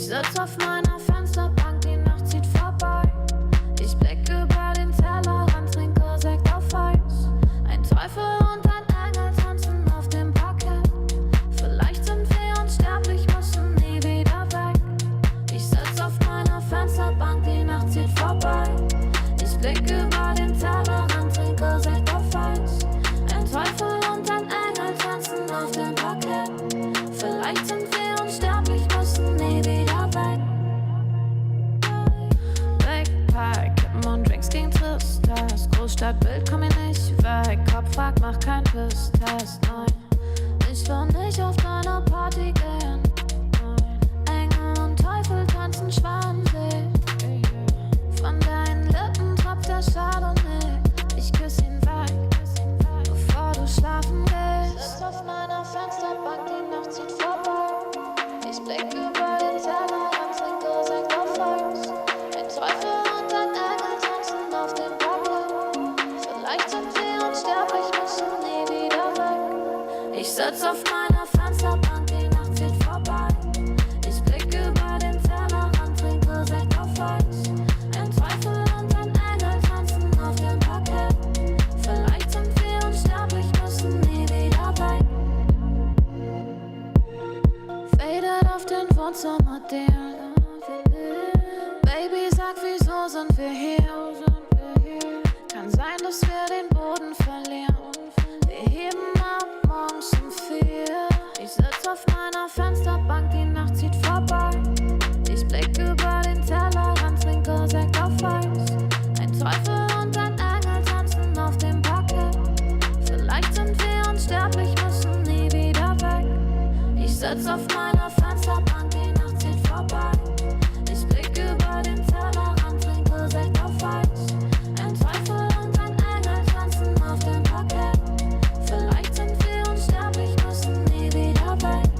Ich sitz auf meiner Fensterbank, die Nacht zieht vorbei. Ich blick über den Tellerrand, trinke Sekt auf Eis. Ein Teufel und ein Engel tanzen auf dem Parkett. Vielleicht sind wir unsterblich, müssen nie wieder weg. Ich sitz auf meiner Fensterbank, die Nacht zieht vorbei. Ich blick über den Tellerrand, trinke Sekt auf Eis. Ein Teufel und ein Engel tanzen auf dem Parkett. Vielleicht sind wir unsterblich, müssen nie wieder weg. Big Park, Kippen und Drinks gegen Tristesse. Großstadtbild, komm mir nicht weg. Kopf fragt, mach kein Pisstest, nein. Ich will nicht auf deine Party gehen, nein. Engel und Teufel tanzen schwanzig. Von deinen Lippen tropft der Chardonnay. Ich küss ihn weg, bevor du schlafen gehst. Sitz auf meiner Fensterbank, die Nacht zieht vorbei. Ich blick über den Tellerrand, trinke Sekt auf Eis. Ein Teufel und ein Engel tanzen auf dem Parkett. Vielleicht sind wir unsterblich, müssen nie wieder weg. Ich sitz auf meiner Fensterbank, die Nacht zieht vorbei. Ich blick über den Tellerrand, trinke Sekt auf Eis. Ein Teufel und ein Engel tanzen auf dem Parkett. Vielleicht sind wir unsterblich, müssen nie wieder weg. Faded auf den Wohnzimmerdielen. Baby, sag, wieso sind wir hier? Kann sein, dass wir den Boden verlieren. Wir heben ab morgens um 4. Ich sitz auf meiner Fensterbank, die Nacht zieht vorbei. Ich blick über den Tellerrand, trinke Sekt auf Eis. Ein Teufel und ein Engel tanzen auf dem Parkett. Vielleicht sind wir unsterblich, müssen nie wieder weg. Ich sitz auf meiner Fensterbank, die Nacht zieht vorbei. Ich blick über den Tellerrand, trinke Sekt auf Eis. Ein Teufel und ein Engel tanzen auf dem Parkett. Vielleicht sind wir unsterblich, müssen nie wieder weg.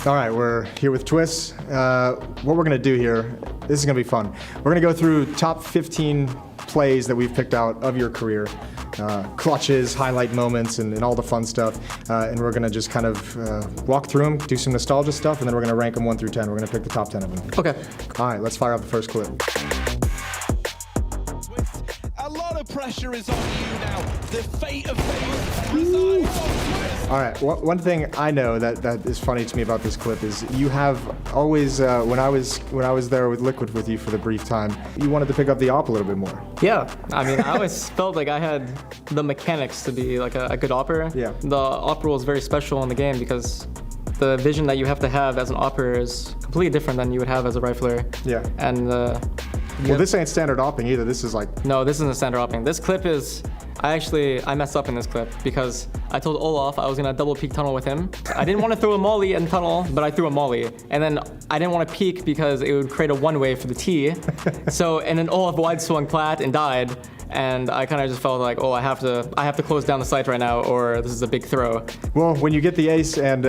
All right, we're here with Twist. What we're gonna do here, this is gonna be fun. We're gonna go through top 15 plays that we've picked out of your career. Clutches, highlight moments, and all the fun stuff. And we're gonna just kind of walk through them, do some nostalgia stuff, and then we're gonna rank them 1 through 10. We're gonna pick the top 10 of them. Okay. All right, let's fire out the first clip. A lot of pressure is on you now. The fate of FaZe resides on Twist. All right, one thing I know that is funny to me about this clip is you have always, when I was there with Liquid with you for the brief time, you wanted to pick up the op a little bit more. Yeah, I mean, I always felt like I had the mechanics to be like a good opper. Yeah. The op role is very special in the game because the vision that you have to have as an opper is completely different than you would have as a rifler. Yeah. And well, this ain't standard opping either. This is like... No, this isn't standard opping. This clip is... I messed up in this clip because I told Olaf I was gonna double peek tunnel with him. I didn't want to throw a molly in tunnel, but I threw a molly. And then I didn't want to peek because it would create a one-way for the T. And then Olaf wide swung plat and died. And I kind of just felt like, oh, I have to close down the site right now, or this is a big throw. Well, when you get the ace and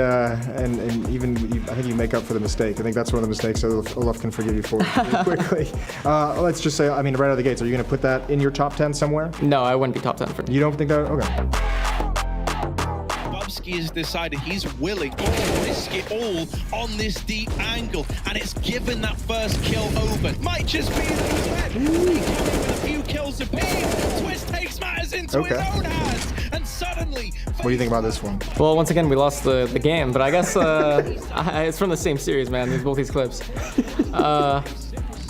even I think you make up for the mistake. I think that's one of the mistakes Olaf can forgive you for really quickly. Let's just say, I mean, right out of the gates, are you going to put that in your top 10 somewhere? No, I wouldn't be top 10 for me. You don't think that? Okay. Bubsky has decided he's willing to risk it all on this deep angle, and it's given that first kill over. Might just be the Twist. With a few kills apiece. Twist takes matters into his own hands, and suddenly. What do you think about this one? Well, once again, we lost the game, but I guess it's from the same series, man. Both these clips.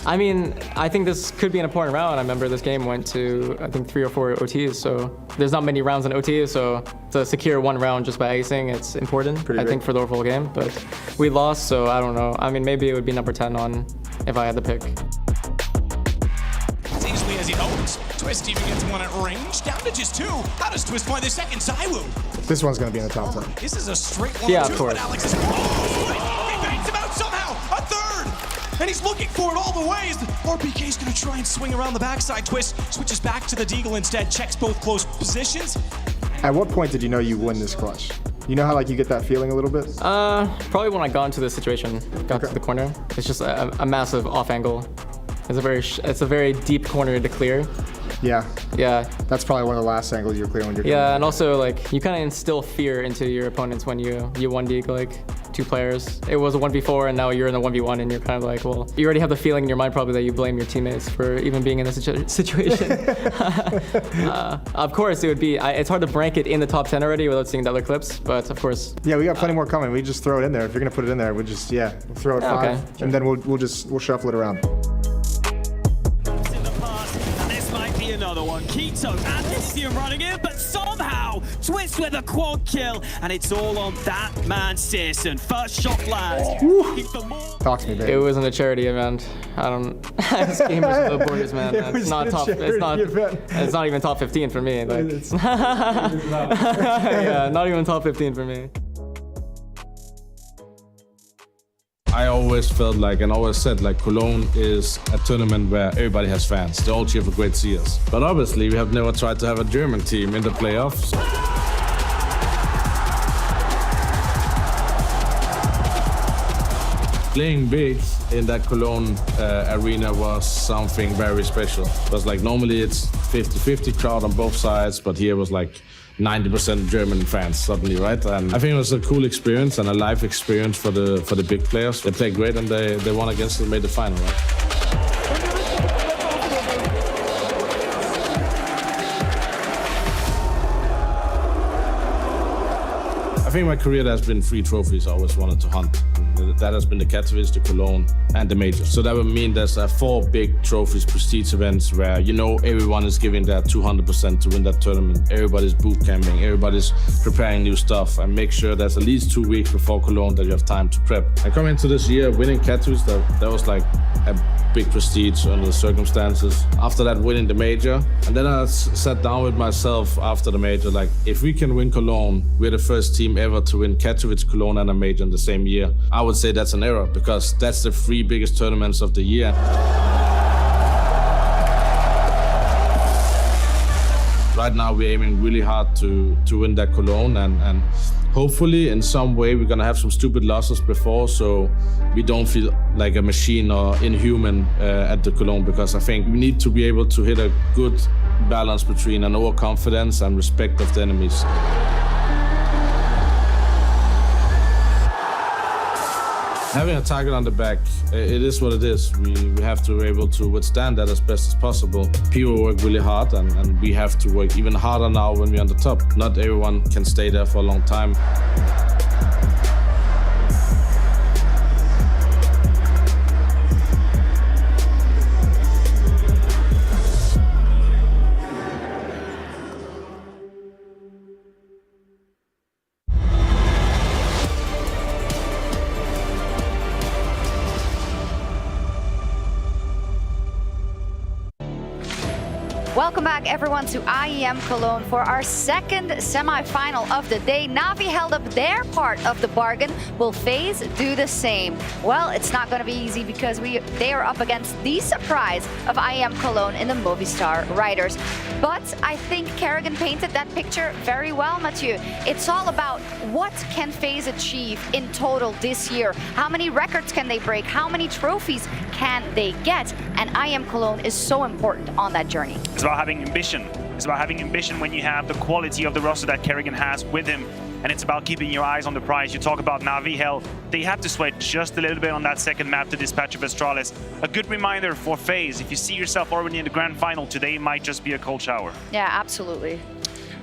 I mean, I think this could be an important round. I remember this game went to, I think, 3 or 4 OTs, so there's not many rounds in OTs, so to secure one round just by acing, it's important, I think, for the overall game. But we lost, so I don't know. I mean, maybe it would be number 10 on if I had to pick. As easily as he hopes. Twist even gets one at range, down to just 2. How does Twist find the second Zywoo? This one's going to be in the top 10. This is a straight 1-2, yeah, of course. But Alex is he bangs him out somehow, a third! And he's looking for it all the ways. RPK's gonna try and swing around the backside. Twist switches back to the Deagle instead, checks both close positions. At what point did you know you win this clutch? You know how like you get that feeling a little bit? Probably when I got into this situation, got to the corner. It's just a massive off angle. It's a very deep corner to clear. Yeah. Yeah. That's probably one of the last angles you're clearing when you're and also like you kind of instill fear into your opponents when you 1D like 2 players. It was a 1v4 and now you're in a 1v1 and you're kind of like, well, you already have the feeling in your mind probably that you blame your teammates for even being in this situation. Of course, it would be, it's hard to rank it in the top 10 already without seeing the other clips, but of course. Yeah, we got plenty more coming. We just throw it in there. If you're gonna put it in there, we'll just, we'll throw it 5 okay, and then we'll shuffle it around. Another one, Keto and Lithium running in, but somehow Twist with a quad kill, and it's all on that man Searson. First shot lands. Talk to me, baby. It wasn't a charity event. I don't. This game is no borders, man. It's not top. It's not even top 15 for me. Like, yeah, not even top 15 for me. I always felt like, and always said, like Cologne is a tournament where everybody has fans. They all cheer for great CS. But obviously, we have never tried to have a German team in the playoffs. Playing big in that Cologne arena was something very special. It was like, normally it's 50-50 crowd on both sides, but here was like 90% German fans suddenly, right? And I think it was a cool experience and a live experience for the big players. They played great and they won against and made the final, right? I think my career has been 3 trophies I always wanted to hunt. That has been the Katowice, the Cologne, and the Major. So that would mean there's 4 big trophies, prestige events where everyone is giving their 200% to win that tournament. Everybody's boot camping, everybody's preparing new stuff, and make sure there's at least 2 weeks before Cologne that you have time to prep. And coming into this year, winning Katowice, that was like a big prestige under the circumstances. After that, winning the Major. And then I sat down with myself after the Major, like, if we can win Cologne, we're the first team ever to win Katowice, Cologne, and a Major in the same year. I would say that's an error because that's the 3 biggest tournaments of the year. Right now we're aiming really hard to win that Cologne and hopefully in some way we're gonna have some stupid losses before, so we don't feel like a machine or inhuman at the Cologne, because I think we need to be able to hit a good balance between an overconfidence and respect of the enemies. Having a target on the back, it is what it is. We have to be able to withstand that as best as possible. People work really hard, and we have to work even harder now when we're on the top. Not everyone can stay there for a long time. Welcome back, everyone, to IEM Cologne for our second semi-final of the day. NAVI held up their part of the bargain. Will FaZe do the same? Well, it's not going to be easy because they are up against the surprise of IEM Cologne in the Movistar Riders. But I think Kerrigan painted that picture very well, Mathieu. It's all about what can FaZe achieve in total this year? How many records can they break? How many trophies can they get? And IEM Cologne is so important on that journey. It's about having ambition. It's about having ambition when you have the quality of the roster that Kerrigan has with him. And it's about keeping your eyes on the prize. You talk about Navi, hell, they have to sweat just a little bit on that second map to dispatch of Astralis. A good reminder for FaZe, if you see yourself already in the grand final, today might just be a cold shower. Yeah, absolutely.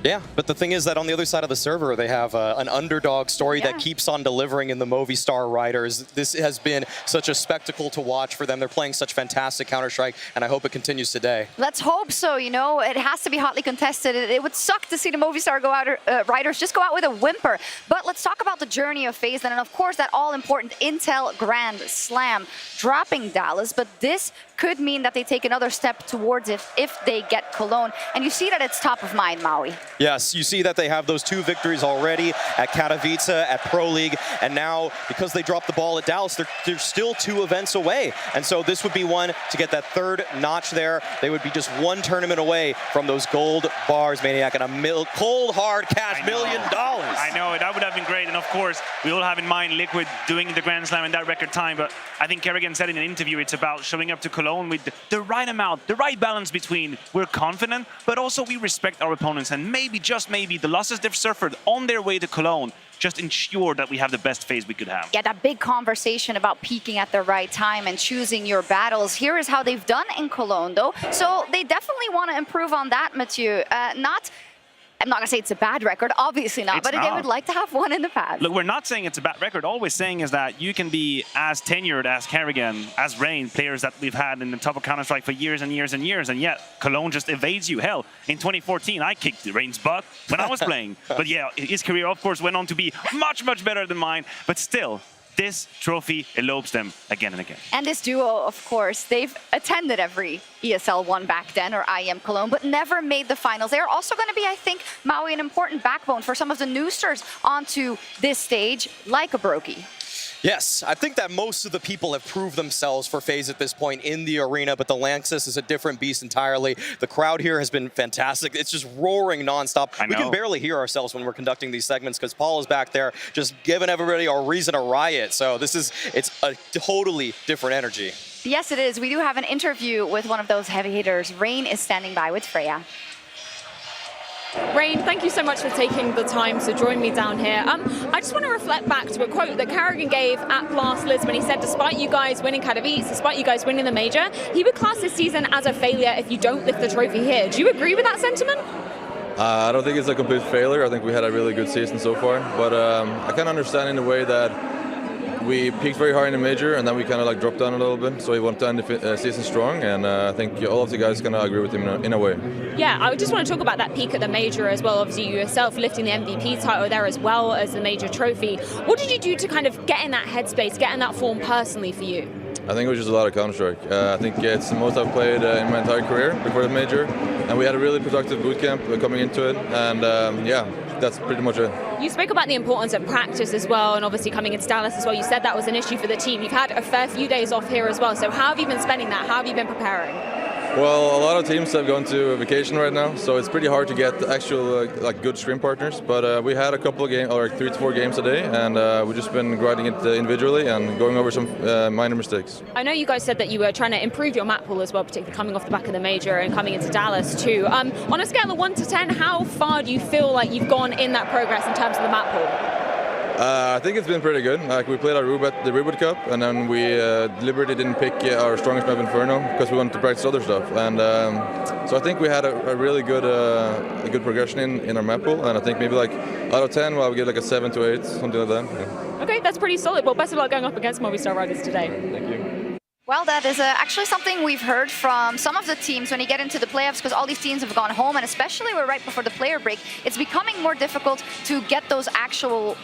Yeah, but the thing is that on the other side of the server, they have an underdog story that keeps on delivering in the Movistar Riders. This has been such a spectacle to watch for them. They're playing such fantastic Counter-Strike, and I hope it continues today. Let's hope so. You know, it has to be hotly contested. It would suck to see the Movistar Riders just go out with a whimper. But let's talk about the journey of FaZe, and of course that all-important Intel Grand Slam, dropping Dallas. But this could mean that they take another step towards it if they get Cologne. And you see that it's top of mind, Maui. Yes, you see that they have those 2 victories already at Katowice, at Pro League, and now because they dropped the ball at Dallas, they're still 2 events away. And so this would be one to get that 3rd notch there. They would be just 1 tournament away from those gold bars, Maniac, and a cold hard cash $1 million. I know, that would have been great. And of course, we all have in mind Liquid doing the Grand Slam in that record time. But I think Kerrigan said in an interview, it's about showing up to Cologne with the right amount, the right balance between we're confident, but also we respect our opponents. And maybe, just maybe, the losses they've suffered on their way to Cologne just ensure that we have the best FaZe we could have. Yeah, that big conversation about peaking at the right time and choosing your battles. Here is how they've done in Cologne, though. So they definitely want to improve on that, Mathieu. I'm not going to say it's a bad record, obviously not, but they would like to have one in the past. Look, we're not saying it's a bad record. All we're saying is that you can be as tenured as Kerrigan, as Rain, players that we've had in the top of Counter-Strike for years and years and years, and yet Cologne just evades you. Hell, in 2014, I kicked Rain's butt when I was playing. But yeah, his career, of course, went on to be much, much better than mine, but still, this trophy elopes them again and again. And this duo, of course, they've attended every ESL 1 back then, or IEM Cologne, but never made the finals. They're also going to be, I think, Maui, an important backbone for some of the newsters onto this stage, like a Brokey. Yes, I think that most of the people have proved themselves for FaZe at this point in the arena, but the Lanxess is a different beast entirely. The crowd here has been fantastic. It's just roaring nonstop. We can barely hear ourselves when we're conducting these segments because Paul is back there just giving everybody a reason to riot. So it's a totally different energy. Yes, it is. We do have an interview with one of those heavy hitters. Rain is standing by with Freya. Rain, thank you so much for taking the time to join me down here. I just want to reflect back to a quote that Kerrigan gave at Blast Lisbon. He said, despite you guys winning Katowice, despite you guys winning the Major, he would class this season as a failure if you don't lift the trophy here. Do you agree with that sentiment? I don't think it's a complete failure. I think we had a really good season so far. But I can understand in a way that we peaked very high in the Major, and then we kind of like dropped down a little bit. So we want to end the season strong, and I think all of the guys can agree with him in a way. Yeah, I just want to talk about that peak at the Major as well. Obviously, you yourself lifting the MVP title there as well as the Major trophy. What did you do to kind of get in that headspace, get in that form personally for you? I think it was just a lot of Counter-Strike. I think it's the most I've played in my entire career before the Major, and we had a really productive boot camp coming into it, and yeah, that's pretty much it. You spoke about the importance of practice as well, and obviously coming into Dallas as well. You said that was an issue for the team. You've had a fair few days off here as well, so how have you been spending that? How have you been preparing? Well, a lot of teams have gone to vacation right now, so it's pretty hard to get actual like good stream partners. But we had a couple of games, or 3 to 4 games a day, and we've just been grinding it individually and going over some minor mistakes. I know you guys said that you were trying to improve your map pool as well, particularly coming off the back of the major and coming into Dallas too. On a scale of 1 to 10, how far do you feel like you've gone in that progress in terms of the map pool? I think it's been pretty good. Like we played the Reboot Cup, and then we deliberately didn't pick our strongest map Inferno because we wanted to practice other stuff. And so I think we had a really good progression in our map pool. And I think maybe like out of 10, well, we get like a 7 to 8, something like that. Yeah. Okay, that's pretty solid. Well, best of luck going up against Movistar Riders today. Thank you. Well, that is actually something we've heard from some of the teams when you get into the playoffs, because all these teams have gone home, and especially right before the player break, it's becoming more difficult to get those actual,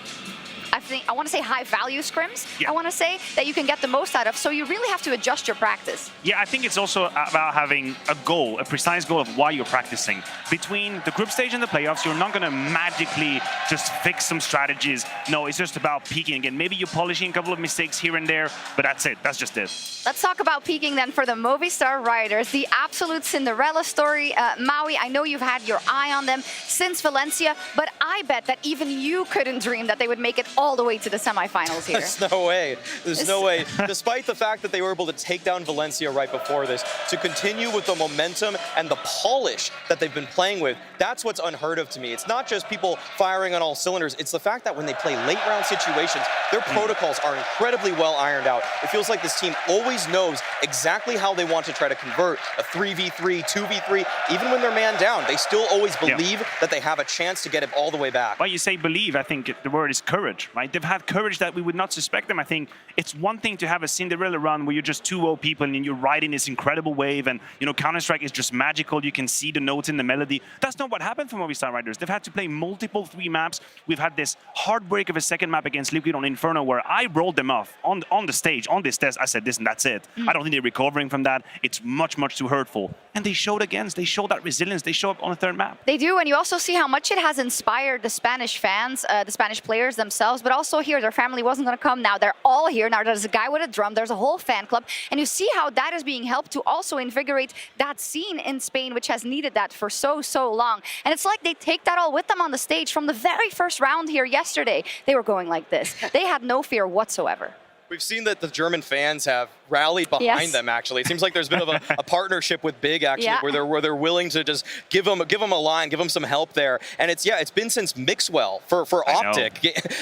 I want to say high-value scrims, I want to say, that you can get the most out of. So you really have to adjust your practice. Yeah, I think it's also about having a goal, a precise goal of why you're practicing. Between the group stage and the playoffs, you're not going to magically just fix some strategies. No, it's just about peaking again. Maybe you're polishing a couple of mistakes here and there, but that's it. That's just it. Let's talk about peaking then for the Movistar Riders, the absolute Cinderella story. Maui, I know you've had your eye on them since Valencia, but I bet that even you couldn't dream that they would make it all the way to the semifinals here. There's no way. There's no way. Despite the fact that they were able to take down Valencia right before this, to continue with the momentum and the polish that they've been playing with, that's what's unheard of to me. It's not just people firing on all cylinders. It's the fact that when they play late round situations, their protocols are incredibly well ironed out. It feels like this team always knows exactly how they want to try to convert a 3v3, 2v3. Even when they're man down, they still always believe that they have a chance to get it all the way back. Well, you say believe, I think the word is courage, right? They've had courage that we would not suspect them. I think it's one thing to have a Cinderella run where you're just 2-0 people and you're riding this incredible wave, and you know, Counter-Strike is just magical. You can see the notes in the melody. That's not what happened for Movistar Riders. They've had to play multiple 3 maps. We've had this heartbreak of a second map against Liquid on Inferno where I rolled them off on the stage, on this test. I said this and that's it. I don't think they're recovering from that. It's much, much too hurtful. And they showed against. They showed that resilience. They show up on the 3rd map. They do, and you also see how much it has inspired the Spanish fans, the Spanish players themselves, but also here, their family wasn't going to come. Now they're all here. Now there's a guy with a drum. There's a whole fan club. And you see how that is being helped to also invigorate that scene in Spain, which has needed that for so long. And it's like they take that all with them on the stage from the very first round here yesterday. They were going like this. They had no fear whatsoever. We've seen that the German fans have rallied behind them, actually. It seems like there's a bit of a partnership with Big, actually, where they're willing to just give them a line, give them some help there. And it's been since Mixwell for Optic,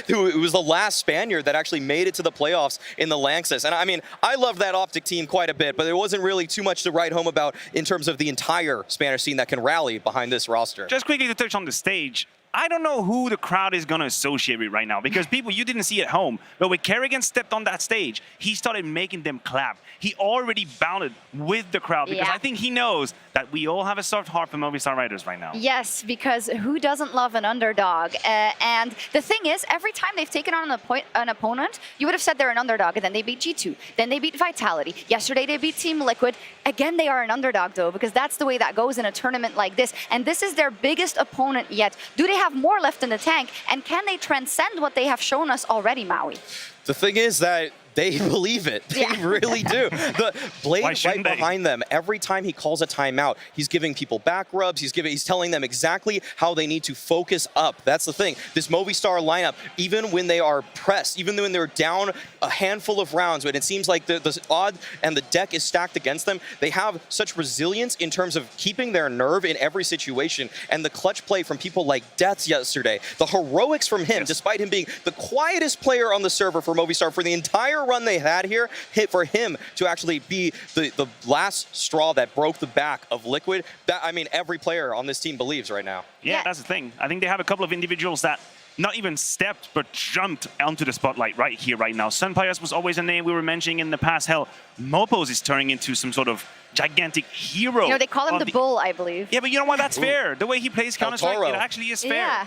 who was the last Spaniard that actually made it to the playoffs in the Lanxess. And I mean, I love that Optic team quite a bit, but there wasn't really too much to write home about in terms of the entire Spanish scene that can rally behind this roster. Just quickly to touch on the stage, I don't know who the crowd is going to associate with right now, because people, you didn't see at home, but when Kerrigan stepped on that stage, he started making them clap. He already bounded with the crowd, because I think he knows that we all have a soft heart for Movistar Riders right now. Yes, because who doesn't love an underdog? And the thing is, every time they've taken on an opponent, you would have said they're an underdog, and then they beat G2, then they beat Vitality. Yesterday they beat Team Liquid. Again, they are an underdog, though, because that's the way that goes in a tournament like this. And this is their biggest opponent yet. Do they have more left in the tank, and can they transcend what they have shown us already, Maui? The thing is that they believe it. They really do. The Blade right behind them, every time he calls a timeout, he's giving people back rubs. He's telling them exactly how they need to focus up. That's the thing. This Movistar lineup, even when they are pressed, even when they're down a handful of rounds, when it seems like the odd and the deck is stacked against them, they have such resilience in terms of keeping their nerve in every situation. And the clutch play from people like Deaths yesterday, the heroics from him, despite him being the quietest player on the server for Movistar for the entire run they had here, for him to actually be the last straw that broke the back of Liquid, that, I mean, every player on this team believes right now. Yeah, that's the thing. I think they have a couple of individuals that not even stepped, but jumped onto the spotlight right here, right now. Sunpius was always a name we were mentioning in the past. Hell, Mopos is turning into some sort of gigantic hero. You know, they call him the Bull, I believe. Yeah, but you know what? That's fair. The way he plays Counter-Strike, it actually is fair. Yeah.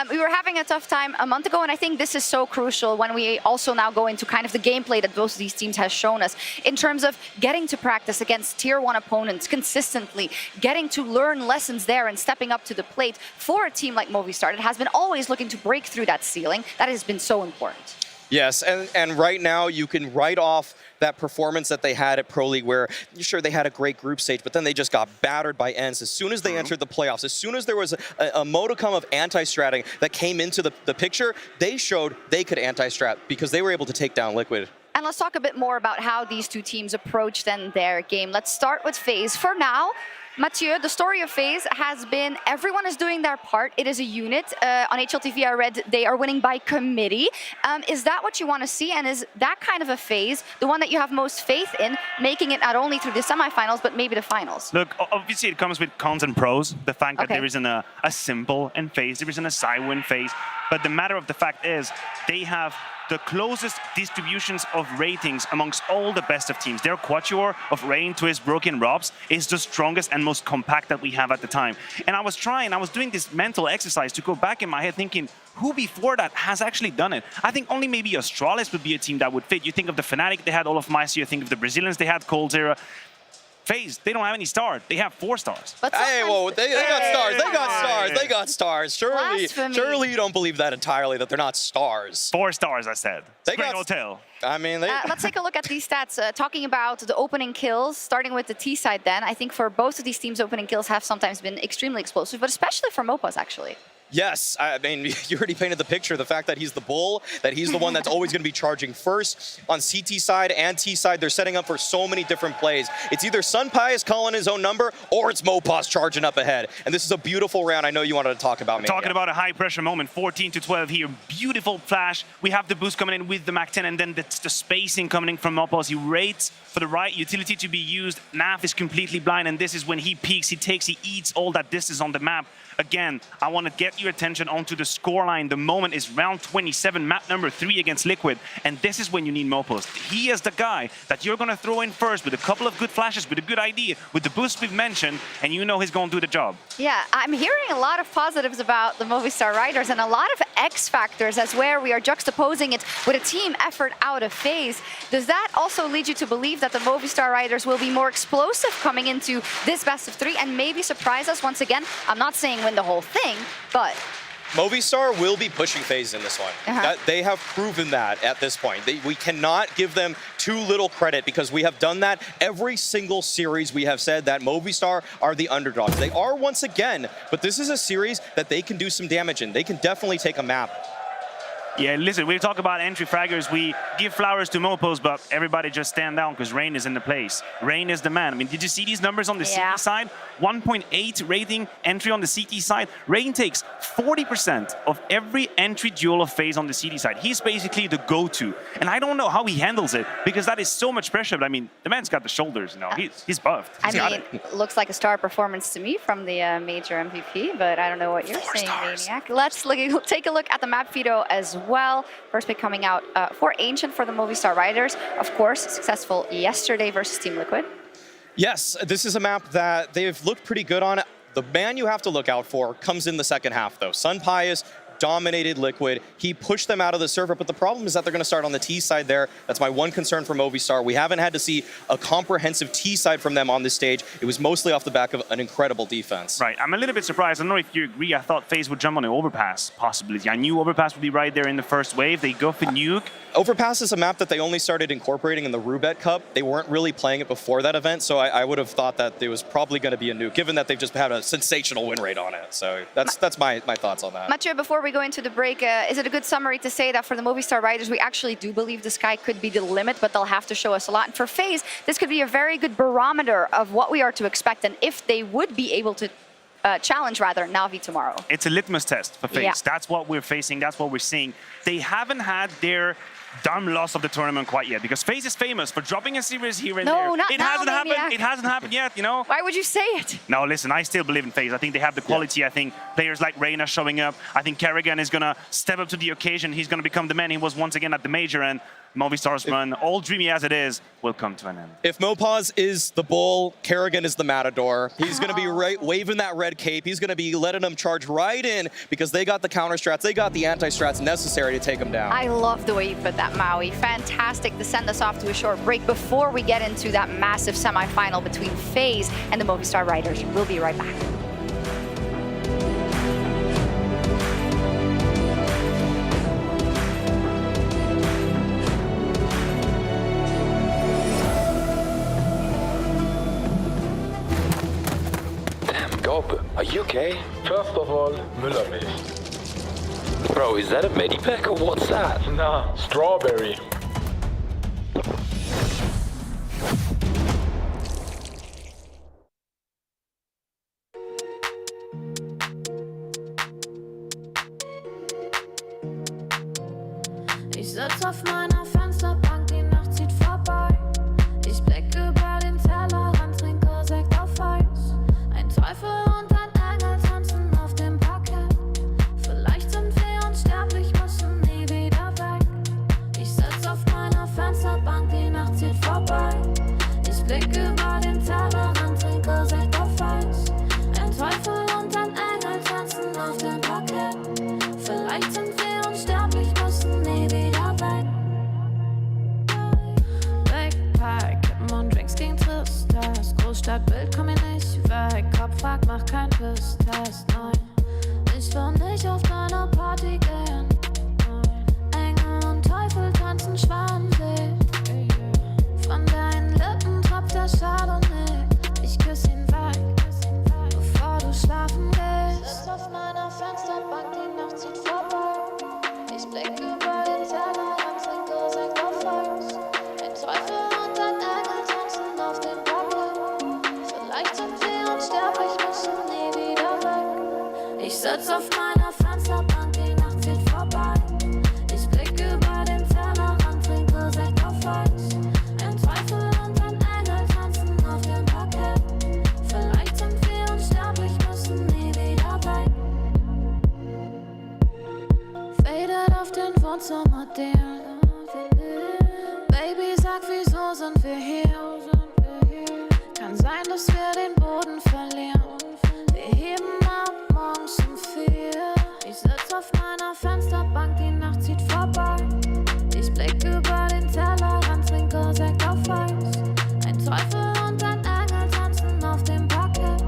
We were having a tough time a month ago, and I think this is so crucial when we also now go into kind of the gameplay that both of these teams has shown us in terms of getting to practice against tier 1 opponents consistently, getting to learn lessons there and stepping up to the plate for a team like Movistar that has been always looking to break through that ceiling. That has been so important. Yes, and right now you can write off that performance that they had at Pro League where, sure, they had a great group stage, but then they just got battered by ENCE. As soon as they entered the playoffs, as soon as there was a modicum of anti-stratting that came into the picture, they showed they could anti-strat because they were able to take down Liquid. And let's talk a bit more about how these two teams approach then their game. Let's start with FaZe. For now, Mathieu, the story of FaZe has been everyone is doing their part. It is a unit. On HLTV, I read they are winning by committee. Is that what you want to see? And is that kind of a FaZe the one that you have most faith in, making it not only through the semifinals, but maybe the finals? Look, obviously it comes with cons and pros. The fact that there isn't a simple in FaZe, there isn't a Psy win FaZe. But the matter of the fact is they have the closest distributions of ratings amongst all the best of teams. Their quatuor of Rain, Twist, Broken, Robs is the strongest and most compact that we have at the time. And I was doing this mental exercise to go back in my head thinking, who before that has actually done it? I think only maybe Astralis would be a team that would fit. You think of the Fnatic, they had all of Maicio. You think of the Brazilians, they had Cold Zero. FaZe, they don't have any stars. They have 4 stars. But hey, whoa, they got stars. They got stars. They got stars. Surely you don't believe that entirely, that they're not stars. 4 stars, I said. They Great got hotel. I mean, let's take a look at these stats. Talking about the opening kills, starting with the T side then. I think for both of these teams, opening kills have sometimes been extremely explosive, but especially for Mopaz, actually. Yes, I mean, you already painted the picture. The fact that he's the bull, that he's the one that's always going to be charging first. On CT side and T side, they're setting up for so many different plays. It's either Sunpius calling his own number, or it's Mopaz charging up ahead. And this is a beautiful round. I know you wanted to talk about. Talking about a high-pressure moment, 14-12 here. Beautiful flash. We have the boost coming in with the Mac-10, and then the spacing coming in from Mopaz. He waits for the right utility to be used. Nav is completely blind, and this is when he peaks. He eats all that distance on the map. Again, I want to get your attention onto the scoreline. The moment is round 27, map number 3 against Liquid. And this is when you need Mopaz. He is the guy that you're going to throw in first with a couple of good flashes, with a good idea, with the boost we've mentioned, and you know he's going to do the job. Yeah, I'm hearing a lot of positives about the Movistar Riders and a lot of X factors as where we are juxtaposing it with a team effort out of FaZe. Does that also lead you to believe that the Movistar Riders will be more explosive coming into this best of 3 and maybe surprise us once again? I'm not saying win the whole thing, but Movistar will be pushing FaZe in this one. They have proven that at this point. We cannot give them too little credit because we have done that every single series. We have said that Movistar are the underdogs. They are once again, but this is a series that they can do some damage in. They can definitely take a map. Yeah, listen, we talk about entry fraggers. We give flowers to Mopaz, but everybody just stand down because Rain is in the place. Rain is the man. I mean, did you see these numbers on the CT side? 1.8 rating entry on the CT side. Rain takes 40% of every entry duel of FaZe on the CT side. He's basically the go-to. And I don't know how he handles it because that is so much pressure. But I mean, the man's got the shoulders, you know. He's buffed. I mean, looks like a star performance to me from the Major MVP, but I don't know what you're saying, Maniac. Let's take a look at the map Fido as well. First pick coming out for Ancient for the Movistar Riders. Of course, successful yesterday versus Team Liquid. Yes, this is a map that they've looked pretty good on. The man you have to look out for comes in the second half, though. Sunpius dominated Liquid. He pushed them out of the server, but the problem is that they're going to start on the T side there. That's my one concern for Movistar. We haven't had to see a comprehensive T side from them on this stage. It was mostly off the back of an incredible defense. Right. I'm a little bit surprised. I don't know if you agree. I thought FaZe would jump on an overpass possibility. I knew overpass would be right there in the first wave. They go for nuke. Overpass is a map that they only started incorporating in the Rubet Cup. They weren't really playing it before that event, so I would have thought that there was probably going to be a nuke, given that they've just had a sensational win rate on it. So that's my thoughts on that. Mathieu, before we go into the break, is it a good summary to say that for the Movistar Riders, we actually do believe the sky could be the limit, but they'll have to show us a lot. And for FaZe, this could be a very good barometer of what we are to expect and if they would be able to challenge, rather, NAVI tomorrow. It's a litmus test for FaZe. Yeah. That's what we're facing. That's what we're seeing. They haven't had their dumb loss of the tournament quite yet because FaZe is famous for dropping a series here and there. Not it now, hasn't happened. It hasn't happened yet, you know? Why would you say it? No, listen, I still believe in FaZe. I think they have the quality. Yeah. I think players like Reyna showing up. I think Kerrigan is going to step up to the occasion. He's going to become the man he was once again at the Major, and Movistar's run, all dreamy as it is, will come to an end. If Mopaz is the bull, Kerrigan is the matador. He's going to be waving that red cape. He's going to be letting them charge right in because they got the counter strats. They got the anti-strats necessary to take them down. I love the way you put that, Maui. Fantastic to send us off to a short break before we get into that massive semifinal between FaZe and the Movistar Riders. We'll be right back. Rob, are you okay? First of all, Müllermilch. Bro, is that a Medipack or what's that? Nah, strawberry. Ich sitz auf meiner Fensterbank, die Nacht zieht vorbei. Ich blicke über den Tellerrand, trinke Sekt auf Eis. Ein Teufel und ein Engel tanzen auf dem Parkett. Vielleicht sind wir unsterblich, müssen nie wieder weg. Ich sitz auf meiner Fensterbank, die Nacht zieht vorbei. Ich blicke über den Tellerrand, trinke Sekt auf Eis. Ein Teufel und ein Engel tanzen auf dem Parkett. Vielleicht sind wir unsterblich, müssen nie wieder weg. Backpack, Kippen und Drinks gegen Tristesse. Großstadtbild, komm mir nicht weg. Kopf fragt, mach kein Pisstest, nein. Ich will nicht auf deine Party gehen. Engel und Teufel tanzen schwanzig. Von deinen Lippen tropft der Chardonnay. Ich küss ihn weg, bevor du schlafen gehst. Sitz auf meiner Fensterbank, die Nacht zieht vorbei. Ich blicke über den Tellerrand, trinke Sekt auf Eis. Ein Teufel und ein Engel tanzen auf dem Parkett. Vielleicht sind wir unsterblich, müssen nie wieder weg. Ich sitz auf meiner Fensterbank, die Nacht zieht vorbei. Ich blicke über den Tellerrand, trinke Sekt auf Eis. Ein Teufel und ein Engel tanzen auf dem Parkett. Vielleicht sind wir unsterblich, müssen nie wieder weg. Fadet auf den Wohnzimmerdeal. Baby, sag, wieso sind wir hier? Kann sein, dass wir den Boden verlieren. Wir heben ab morgens um 4. Ich sitz auf meiner Fensterbank, die Nacht zieht vorbei. Ich blicke über den Tellerrand, trinke Sekt auf Eis. Ein Teufel und ein Engel tanzen auf dem Parkett.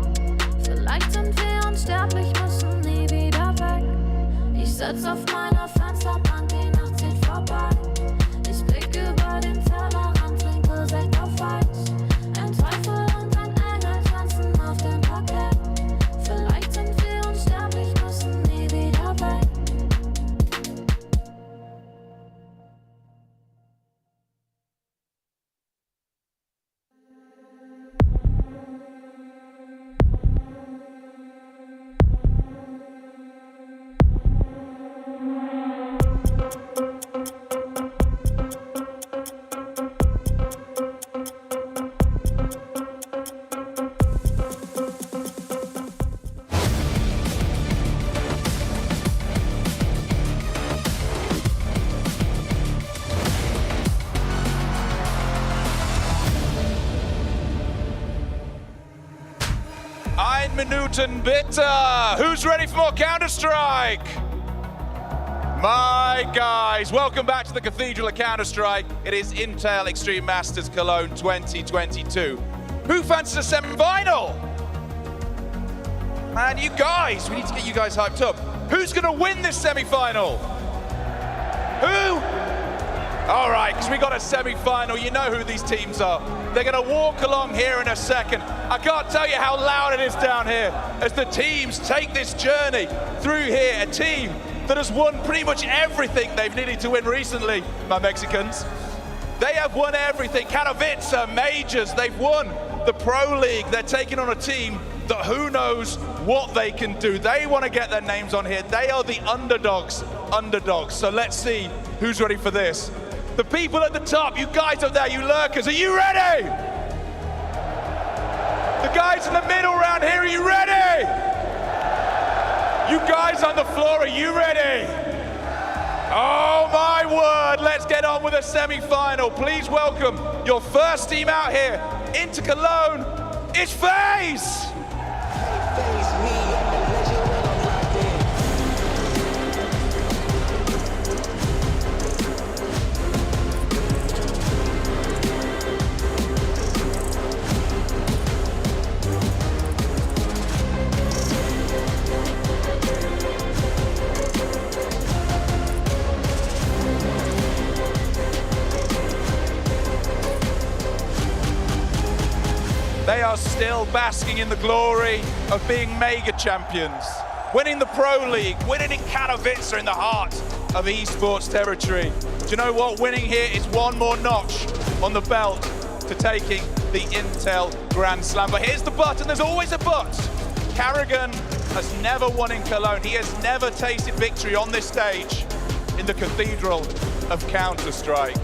Vielleicht sind wir unsterblich, müssen nie wieder weg. Ich sitz auf meiner Fensterbank, die Nacht zieht vorbei. Ich blicke über den Tellerrand, trinke Sekt auf Eis. Ein Teufel und ein Engel tanzen auf dem Parkett. Vielleicht sind wir unsterblich, müssen nie wieder weg. Minuten bitte. Who's ready for more Counter-Strike? My guys, welcome back to the Cathedral of Counter-Strike. It is Intel Extreme Masters Cologne 2022. Who fancies a semi-final? Man, you guys, we need to get you guys hyped up. Who's gonna win this semi-final? Who? All right, because we got a semi-final. You know who these teams are. They're going to walk along here in a second. I can't tell you how loud it is down here as the teams take this journey through here. A team that has won pretty much everything they've needed to win recently, my Mexicans. They have won everything. Katowice, Majors, they've won the Pro League. They're taking on a team that who knows what they can do. They want to get their names on here. They are the underdogs. So let's see who's ready for this. The people at the top, you guys up there, you lurkers, are you ready? The guys in the middle round here, are you ready? You guys on the floor, are you ready? Oh my word, let's get on with the semi-final. Please welcome your first team out here into Cologne. It's FaZe! They are still basking in the glory of being mega champions, winning the Pro League, winning in Katowice in the heart of esports territory. Do you know what? Winning here is one more notch on the belt to taking the Intel Grand Slam. But here's the but, and there's always a but. Carrigan has never won in Cologne. He has never tasted victory on this stage in the Cathedral of Counter-Strike.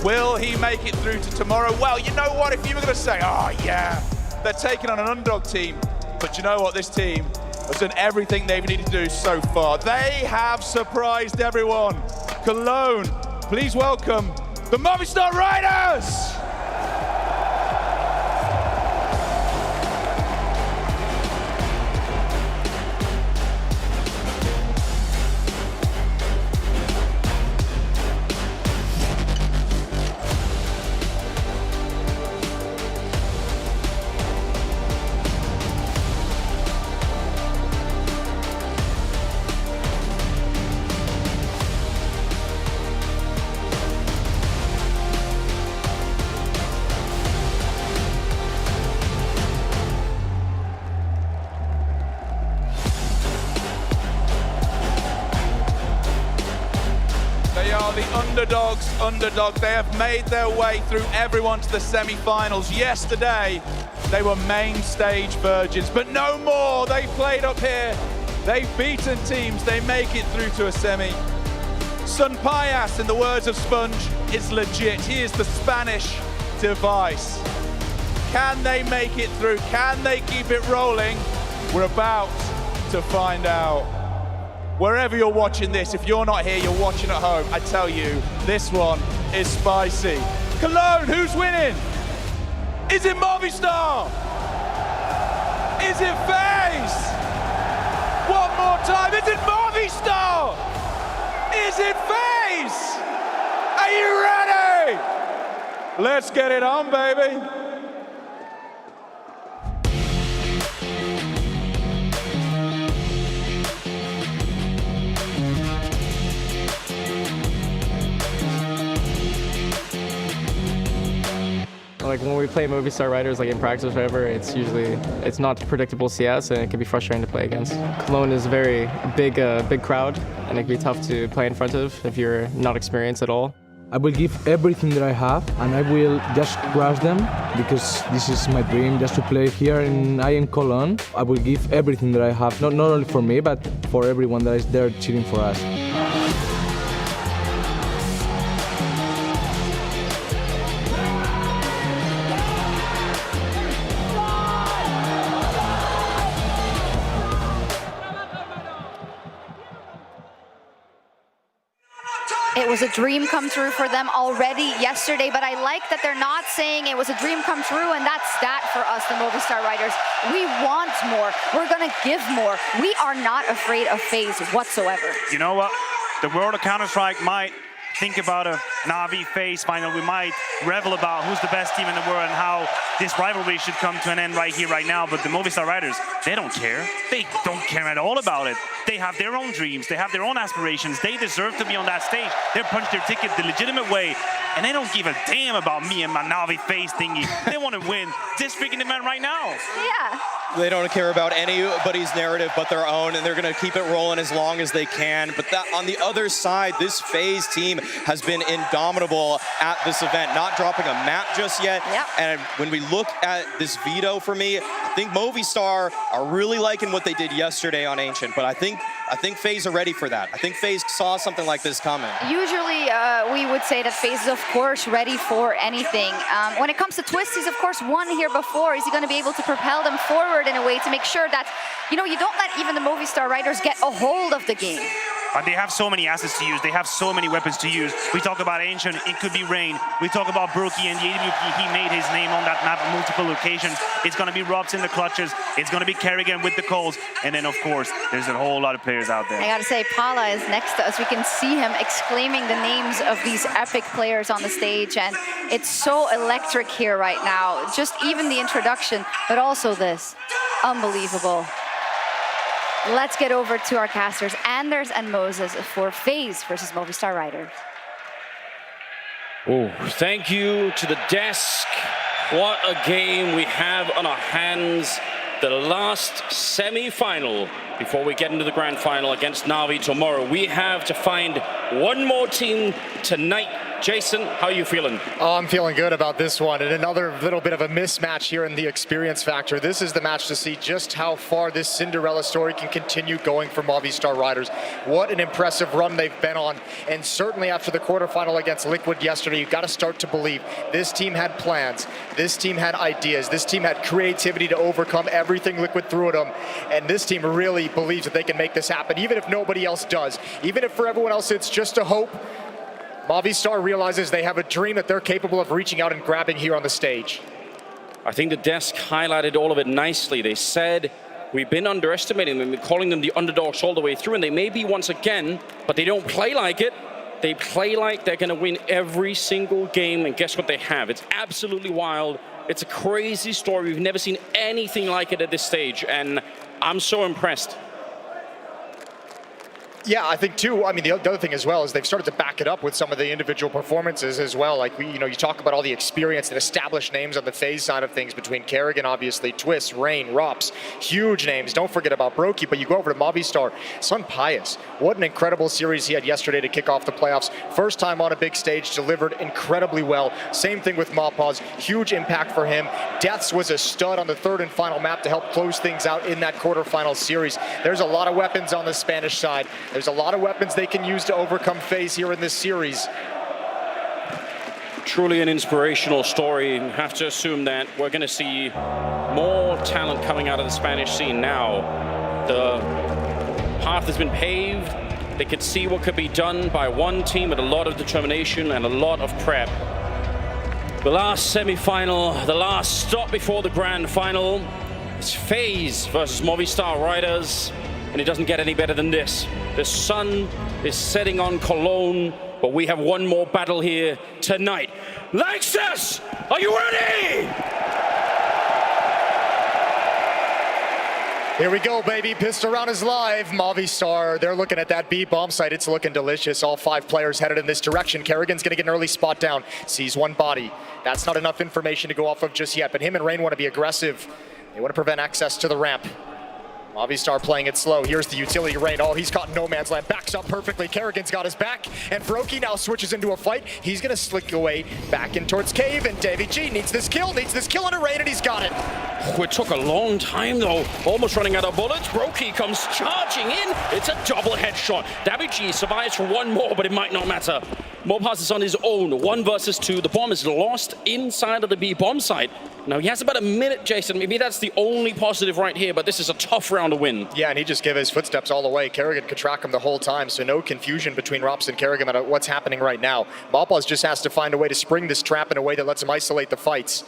Will he make it through to tomorrow? Well, you know what? If you were going to say, oh yeah, they're taking on an underdog team, but you know what? This team has done everything they've needed to do so far. They have surprised everyone. Cologne, please welcome the Movistar Riders! Underdog. They have made their way through everyone to the semi-finals. Yesterday, they were main stage virgins, but no more. They played up here. They've beaten teams. They make it through to a semi. Sun Payas, in the words of Sponge, is legit. He is the Spanish device. Can they make it through? Can they keep it rolling? We're about to find out. Wherever you're watching this, if you're not here, you're watching at home, I tell you, this one is spicy. Cologne, who's winning? Is it Movistar? Is it FaZe? One more time, is it Movistar? Is it FaZe? Are you ready? Let's get it on, baby. Like when we play Movistar Riders, like in practice or whatever, it's not predictable CS, and it can be frustrating to play against. Cologne is a very big crowd, and it can be tough to play in front of if you're not experienced at all. I will give everything that I have, and I will just crush them, because this is my dream, just to play here in IEM Cologne. I will give everything that I have, not only for me, but for everyone that is there cheering for us. It was a dream come true for them already yesterday, but I like that they're not saying it was a dream come true, and that's that for us, the Movistar Riders. We want more. We're going to give more. We are not afraid of FaZe whatsoever. You know what? The world of Counter-Strike might think about a NAVI FaZe final. We might revel about who's the best team in the world and how this rivalry should come to an end right here, right now. But the Movistar Riders, they don't care. They don't care at all about it. They have their own dreams. They have their own aspirations. They deserve to be on that stage. They're punched their ticket the legitimate way. And they don't give a damn about me and my Navi FaZe thingy. They want to win this freaking event right now. Yeah. They don't care about anybody's narrative but their own, and they're going to keep it rolling as long as they can. But that, on the other side, this FaZe team has been indomitable at this event, not dropping a map just yet. Yep. And when we look at this veto, for me, I think Movistar are really liking what they did yesterday on Ancient, but I think FaZe are ready for that. I think FaZe saw something like this coming. Usually, we would say that FaZe is, of course, ready for anything. When it comes to Twist, he's, of course, won here before. Is he going to be able to propel them forward in a way to make sure that, you know, you don't let even the Movistar Riders get a hold of the game? They have so many assets to use. They have so many weapons to use. We talk about Ancient, it could be Rain. We talk about Brookie and the AWP. He made his name on that map on multiple occasions. It's going to be Robs in the clutches. It's going to be Carrigan with the calls. And then, of course, there's a whole lot of players out there. I got to say, Pala is next to us. We can see him exclaiming the names of these epic players on the stage. And it's so electric here right now. Just even the introduction, but also this. Unbelievable. Let's get over to our casters, Anders and Moses, for FaZe versus Movistar Riders. Oh, thank you to the desk What a game we have on our hands. The last semi-final before we get into the grand final against NAVI tomorrow. We have to find one more team tonight. Jason, how are you feeling? Oh, I'm feeling good about this one. And another little bit of a mismatch here in the experience factor. This is the match to see just how far this Cinderella story can continue going for Movistar riders. What an impressive run they've been on. And certainly after the quarterfinal against Liquid yesterday, you've got to start to believe this team had plans. This team had ideas. This team had creativity to overcome everything Liquid threw at them. And this team really believes that they can make this happen, even if nobody else does. Even if for everyone else it's just a hope, Movistar realizes they have a dream that they're capable of reaching out and grabbing here on the stage. I think the desk highlighted all of it nicely. They said, we've been underestimating them, calling them the underdogs all the way through, and they may be once again, but they don't play like it. They play like they're going to win every single game, and guess what they have? It's absolutely wild. It's a crazy story. We've never seen anything like it at this stage, and I'm so impressed. Yeah, I think too, I mean, the other thing as well is they've started to back it up with some of the individual performances as well. Like, you talk about all the experience and established names on the FaZe side of things between Kerrigan, obviously, Twist, Rain, Rops, huge names. Don't forget about Brokey, but you go over to Movistar, Sun Pius. What an incredible series he had yesterday to kick off the playoffs. First time on a big stage, delivered incredibly well. Same thing with Mawpaws, huge impact for him. Deaths was a stud on the third and final map to help close things out in that quarterfinal series. There's a lot of weapons on the Spanish side. There's a lot of weapons they can use to overcome FaZe here in this series. Truly an inspirational story. You have to assume that we're going to see more talent coming out of the Spanish scene now. The path has been paved. They could see what could be done by one team with a lot of determination and a lot of prep. The last semi-final, the last stop before the grand final. It's FaZe versus Movistar riders. And it doesn't get any better than this. The sun is setting on Cologne, but we have one more battle here tonight. Lexus, are you ready? Here we go, baby. Pissed Around is live. Movistar, they're looking at that B bomb site. It's looking delicious. All 5 players headed in this direction. Kerrigan's going to get an early spot down. Sees one body. That's not enough information to go off of just yet, but him and Rain want to be aggressive. They want to prevent access to the ramp. Movistar playing it slow. Here's the utility Rain. Oh, he's caught in no man's land. Backs up perfectly. Kerrigan's got his back. And Brokey now switches into a fight. He's going to slick away back in towards Cave. And Davey G needs this kill on a Rain, and he's got it. Oh, it took a long time, though. Almost running out of bullets. Brokey comes charging in. It's a double headshot. Davey G survives for one more, but it might not matter. Mawpaws is on his own. 1 versus 2. The bomb is lost inside of the B bomb site. Now, he has about a minute, Jason. Maybe that's the only positive right here, but this is a tough round to win. Yeah, and he just gave his footsteps all the way. Kerrigan could track him the whole time, so no confusion between Rops and Kerrigan about what's happening right now. Mawpaws just has to find a way to spring this trap in a way that lets him isolate the fights.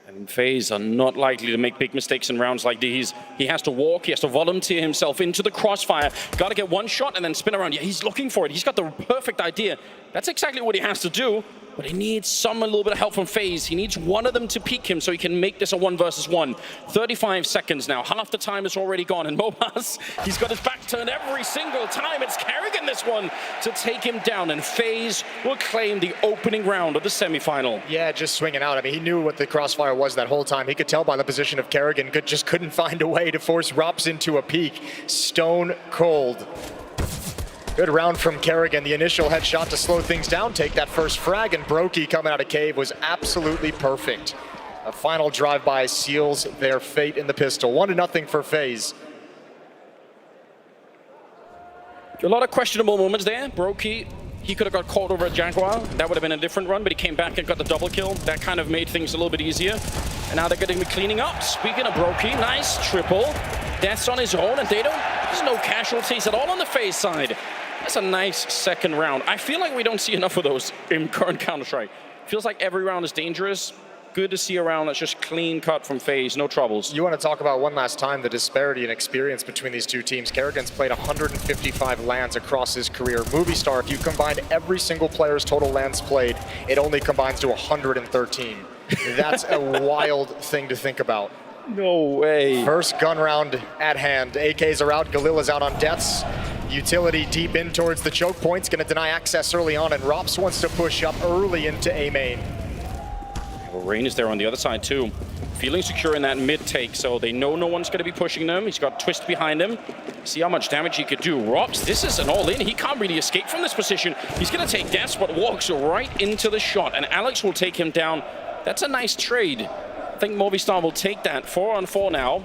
And FaZe are not likely to make big mistakes in rounds like these. He has to walk, he has to volunteer himself into the crossfire. Got to get one shot and then spin around. Yeah, he's looking for it. He's got the perfect idea. That's exactly what he has to do. But he needs a little bit of help from FaZe. He needs one of them to peek him so he can make this a 1 versus 1. 35 seconds now. Half the time is already gone. And Mawpaws, he's got his back turned every single time. It's Kerrigan this one to take him down. And FaZe will claim the opening round of the semifinal. Yeah, just swinging out. I mean, he knew what the crossfire was that whole time. He could tell by the position of Kerrigan. Just couldn't find a way to force Rops into a peek. Stone cold. Good round from Kerrigan. The initial headshot to slow things down, take that first frag, and Brokey coming out of Cave was absolutely perfect. A final drive-by seals their fate in the pistol. 1-0 for FaZe. A lot of questionable moments there. Brokey, he could have got caught over a Jaguar. That would have been a different run, but he came back and got the double kill. That kind of made things a little bit easier. And now they're going to be cleaning up. Speaking of Brokey, nice triple. Death's on his own, and there's no casualties at all on the FaZe side. That's a nice second round. I feel like we don't see enough of those in current Counter-Strike. Feels like every round is dangerous. Good to see a round that's just clean cut from FaZe, no troubles. You want to talk about one last time the disparity in experience between these two teams. Kerrigan's played 155 LANs across his career. Movistar, if you combine every single player's total LANs played, it only combines to 113. That's a wild thing to think about. No way. First gun round at hand. AKs are out, Galila's out on deaths. Utility deep in towards the choke point's going to deny access early on, and Rops wants to push up early into A main. Well, Rain is there on the other side too. Feeling secure in that mid take, so they know no one's going to be pushing them. He's got Twist behind him. See how much damage he could do. Robs, this is an all-in. He can't really escape from this position. He's going to take deaths, but walks right into the shot, and Alex will take him down. That's a nice trade. I think Movistar will take that. 4-on-4 now.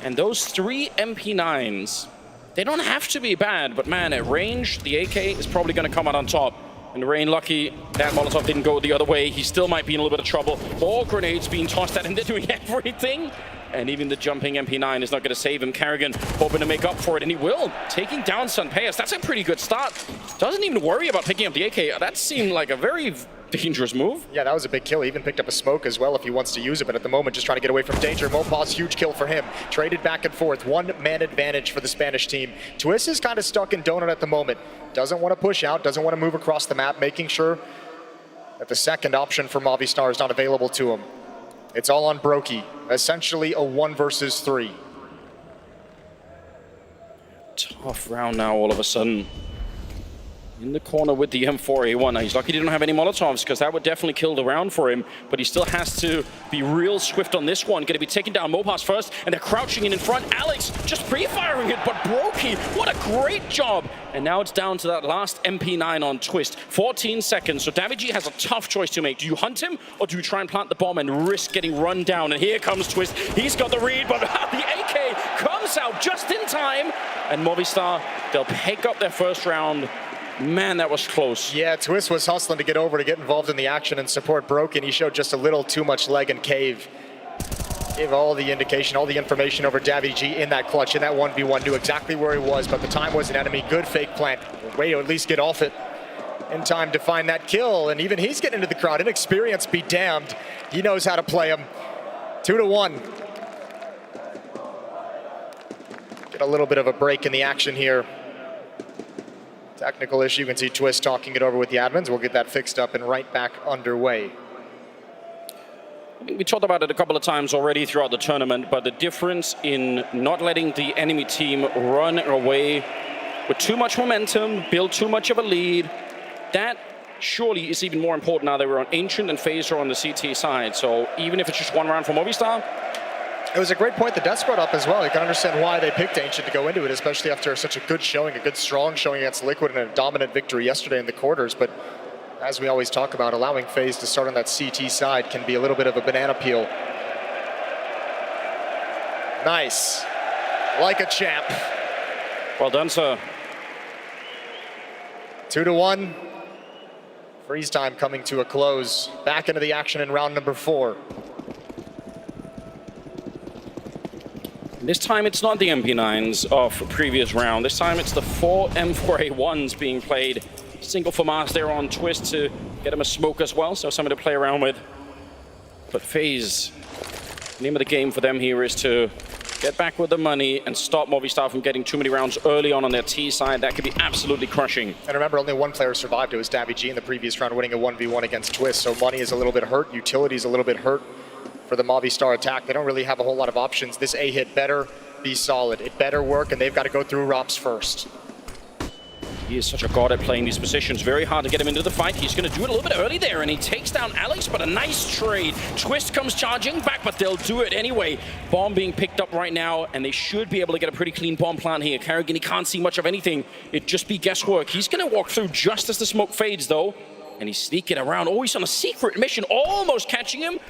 And those 3 MP9s, they don't have to be bad, but man, at range, the AK is probably going to come out on top. And Rain, lucky that Molotov didn't go the other way. He still might be in a little bit of trouble. More grenades being tossed at him. They're doing everything. And even the jumping MP9 is not going to save him. Carrigan hoping to make up for it, and he will. Taking down Sunpeas. That's a pretty good start. Doesn't even worry about picking up the AK. That seemed like a very dangerous move. Yeah, that was a big kill. He even picked up a smoke as well if he wants to use it, but at the moment just trying to get away from danger. Mopaz, huge kill for him. Traded back and forth. 1-man advantage for the Spanish team. Twist is kind of stuck in donut at the moment. Doesn't want to push out, doesn't want to move across the map, making sure that the second option for Movistar is not available to him. It's all on Brokey. Essentially a 1 versus 3. Tough round now all of a sudden. In the corner with the M4A1. Now, he's lucky he didn't have any Molotovs, because that would definitely kill the round for him. But he still has to be real swift on this one. Going to be taking down Mopaz first, and they're crouching in front. Alex just pre-firing it, but Brokey, what a great job. And now it's down to that last MP9 on Twist. 14 seconds, so Davigi has a tough choice to make. Do you hunt him, or do you try and plant the bomb and risk getting run down? And here comes Twist. He's got the read, but the AK comes out just in time. And Movistar, they'll pick up their first round. Man, that was close. Yeah, Twist was hustling to get over to get involved in the action and support Broken. He showed just a little too much leg and cave. Gave all the indication, all the information over Davigi in that clutch, in that 1v1, knew exactly where he was, but the time was an enemy. Good fake plant. Way to at least get off it in time to find that kill, and even he's getting into the crowd. Inexperience be damned. He knows how to play him. 2-1. Get a little bit of a break in the action here. Technical issue, you can see Twist talking it over with the admins. We'll get that fixed up and right back underway. We talked about it a couple of times already throughout the tournament, but the difference in not letting the enemy team run away with too much momentum, build too much of a lead, that surely is even more important now that we're on Ancient and FaZe are on the CT side. So even if it's just one round for Movistar. It was a great point that Death brought up as well. You can understand why they picked Ancient to go into it, especially after such a good showing, a good strong showing against Liquid and a dominant victory yesterday in the quarters. But as we always talk about, allowing FaZe to start on that CT side can be a little bit of a banana peel. Nice. Like a champ. Well done, sir. 2-1. Freeze time coming to a close. Back into the action in round number 4. This time it's not the MP9s of previous round. This time it's the 4 M4A1s being played. Single for Mars there on Twist to get him a smoke as well, so something to play around with. But FaZe, the name of the game for them here is to get back with the money and stop Movistar from getting too many rounds early on their T side. That could be absolutely crushing. And remember, only one player survived. It was Davigi in the previous round, winning a 1v1 against Twist. So money is a little bit hurt. Utility is a little bit hurt for the Movistar attack. They don't really have a whole lot of options. This A hit better be solid. It better work, and they've got to go through Rops first. He is such a god at playing these positions. Very hard to get him into the fight. He's going to do it a little bit early there, and he takes down Alex, but a nice trade. Twist comes charging back, but they'll do it anyway. Bomb being picked up right now, and they should be able to get a pretty clean bomb plant here. Carrigan, he can't see much of anything. It'd just be guesswork. He's going to walk through just as the smoke fades, though, and he's sneaking around. Oh, he's on a secret mission, almost catching him.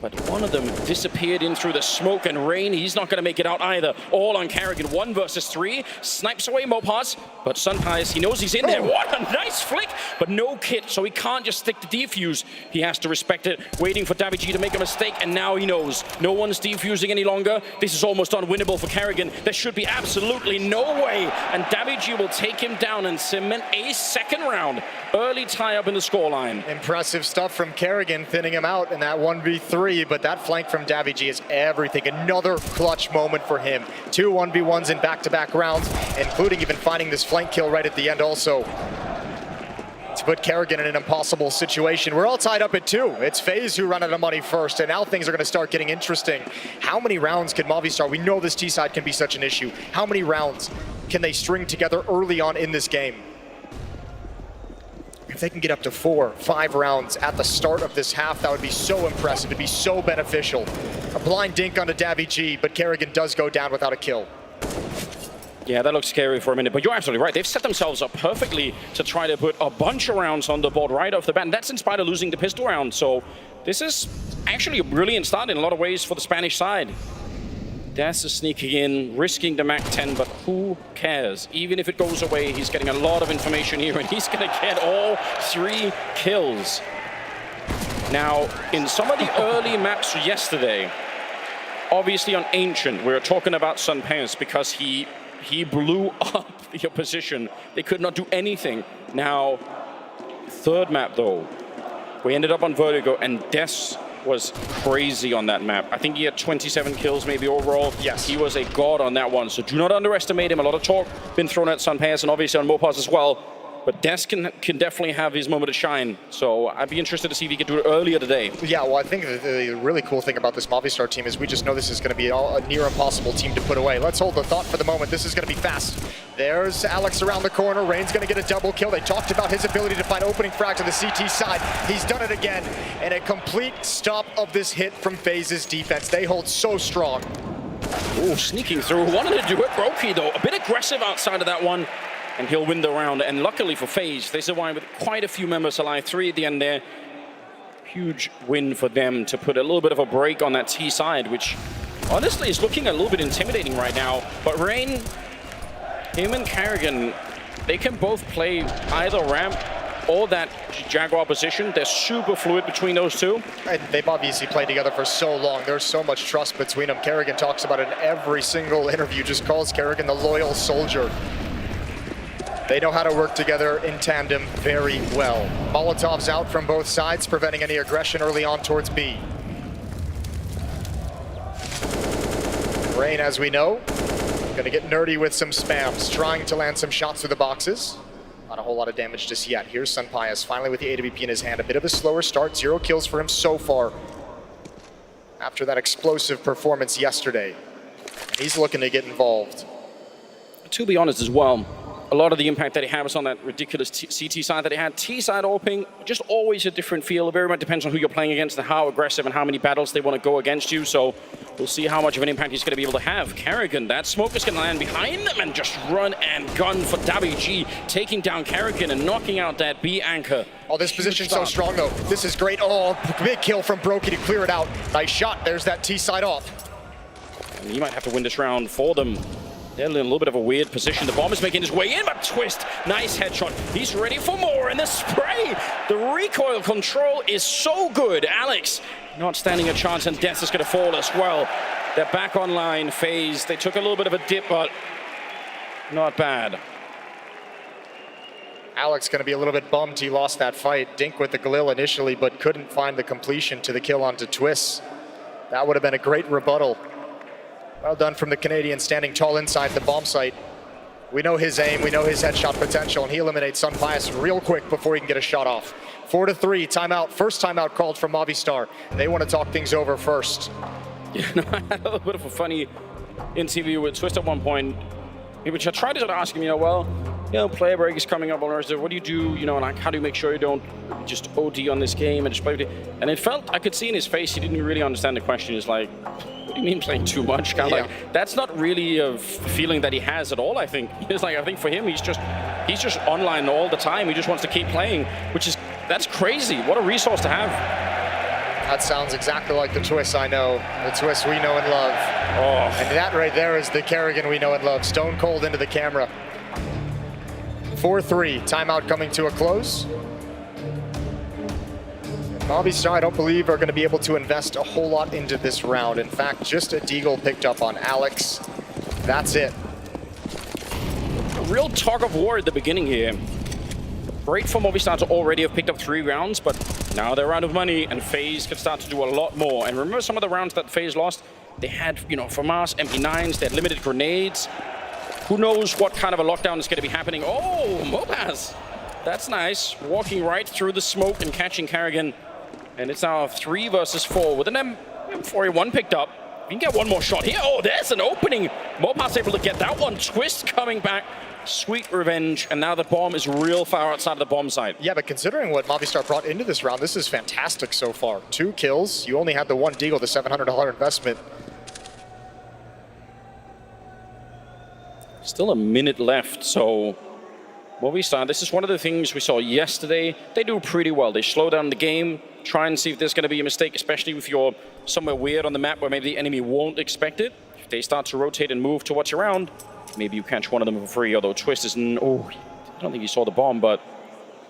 But one of them disappeared in through the smoke and rain. He's not going to make it out either. All on Carrigan, 1 versus 3. Snipes away Mopaz, but Sunpies, he knows he's in there. What a nice flick, but no kit, so he can't just stick to defuse. He has to respect it, waiting for Davigi to make a mistake, and now he knows. No one's defusing any longer. This is almost unwinnable for Carrigan. There should be absolutely no way, and Davigi will take him down and cement a second round. Early tie-up in the scoreline. Impressive stuff from Carrigan, thinning him out in that 1v3, but that flank from Davigi is everything. Another clutch moment for him. 2 1v1s in back-to-back rounds, including even finding this flank kill right at the end also, to put Carrigan in an impossible situation. We're all tied up at 2. It's FaZe who run out of money first, and now things are going to start getting interesting. How many rounds can Movistar, we know this T-side can be such an issue, how many rounds can they string together early on in this game? If they can get up to 4, 5 rounds at the start of this half, that would be so impressive. It'd be so beneficial. A blind dink onto Davy G, but Kerrigan does go down without a kill. Yeah, that looks scary for a minute, but you're absolutely right. They've set themselves up perfectly to try to put a bunch of rounds on the board right off the bat, and that's in spite of losing the pistol round. So this is actually a brilliant start in a lot of ways for the Spanish side. Death is sneaking in, risking the MAC-10, but who cares? Even if it goes away, he's getting a lot of information here, and he's going to get all 3 kills. Now, in some of the early maps yesterday, obviously on Ancient, we're talking about Sunpass because he blew up the opposition. They could not do anything. Now, third map though, we ended up on Vertigo, and Death was crazy on that map. I think he had 27 kills maybe overall. Yes. He was a god on that one, so do not underestimate him. A lot of talk been thrown at Sunpass and obviously on Mopaz as well. But Des can definitely have his moment to shine. So I'd be interested to see if he can do it earlier today. Yeah, well, I think the really cool thing about this Movistar team is we just know this is going to be a near impossible team to put away. Let's hold the thought for the moment. This is going to be fast. There's Alex around the corner. Rain's going to get a double kill. They talked about his ability to find opening frag to the CT side. He's done it again. And a complete stop of this hit from FaZe's defense. They hold so strong. Ooh, sneaking through. Wanted to do it. Brokey, though, a bit aggressive outside of that one. And he'll win the round. And luckily for FaZe, they survived with quite a few members alive. 3 at the end there. Huge win for them to put a little bit of a break on that T side, which honestly is looking a little bit intimidating right now. But Rain, him and Kerrigan, they can both play either ramp or that Jaguar position. They're super fluid between those two. And they've obviously played together for so long. There's so much trust between them. Kerrigan talks about it in every single interview, just calls Kerrigan the loyal soldier. They know how to work together in tandem very well. Molotovs out from both sides, preventing any aggression early on towards B. Rain, as we know, gonna get nerdy with some spams, trying to land some shots through the boxes. Not a whole lot of damage just yet. Here's Sunpius, finally with the AWP in his hand. A bit of a slower start, 0 kills for him so far after that explosive performance yesterday. And he's looking to get involved. To be honest as well, a lot of the impact that he had was on that ridiculous CT side that he had. T side opening, just always a different feel. It very much depends on who you're playing against and how aggressive and how many battles they want to go against you. So we'll see how much of an impact he's going to be able to have. Kerrigan, that smoke is going to land behind them and just run and gun for WG, taking down Kerrigan and knocking out that B anchor. Oh, this position's so strong though. This is great. Oh, big kill from Brokey to clear it out. Nice shot. There's that T side off. And he might have to win this round for them. They're in a little bit of a weird position. The bomb is making his way in, but Twist, nice headshot. He's ready for more, and the spray, the recoil control is so good. Alex not standing a chance, and Death is going to fall as well. They're back online. FaZe, they took a little bit of a dip, but not bad. Alex going to be a little bit bummed he lost that fight. Dink with the Galil initially, but couldn't find the completion to the kill onto Twist. That would have been a great rebuttal. Well done from the Canadian, standing tall inside the bomb site. We know his aim, we know his headshot potential, and he eliminates Sunpius real quick before he can get a shot off. 4-3, timeout, first timeout called from Movistar. They want to talk things over first. Yeah, no, I had a little bit of a funny interview with Twist at one point, which I tried to sort of ask him, player break is coming up on Earth. What do you do, like how do you make sure you don't just OD on this game and just play? And it felt, I could see in his face, he didn't really understand the question. He's like, what do you mean playing too much? Kind of like, that's not really a feeling that he has at all, I think. It's like, I think for him, he's just online all the time. He just wants to keep playing, that's crazy. What a resource to have. That sounds exactly like the Twist I know, the Twist we know and love. Oh. And that right there is the Kerrigan we know and love. Stone cold into the camera. 4-3, timeout coming to a close. Movistar, I don't believe, are going to be able to invest a whole lot into this round. In fact, just a deagle picked up on Alex. That's it. A real tug of war at the beginning here. Great for Movistar to already have picked up 3 rounds, but now they're out of money, and FaZe can start to do a lot more. And remember some of the rounds that FaZe lost? They had, FAMAS, MP9s, they had limited grenades. Who knows what kind of a lockdown is going to be happening? Oh, Mopaz. That's nice. Walking right through the smoke and catching Kerrigan. And it's now 3 versus 4 with an M4A1 picked up. If you can get one more shot here. Oh, there's an opening. Mopars able to get that one. Twist coming back. Sweet revenge. And now the bomb is real far outside of the bomb site. Yeah, but considering what Movistar brought into this round, this is fantastic so far. 2 kills. You only had the 1 deagle, the $700 investment. Still a minute left, so Movistar, this is one of the things we saw yesterday. They do pretty well. They slow down the game, try and see if there's going to be a mistake, especially if you're somewhere weird on the map where maybe the enemy won't expect it. If they start to rotate and move to what's around, maybe you catch one of them for free, although Twist is... Oh, I don't think he saw the bomb, but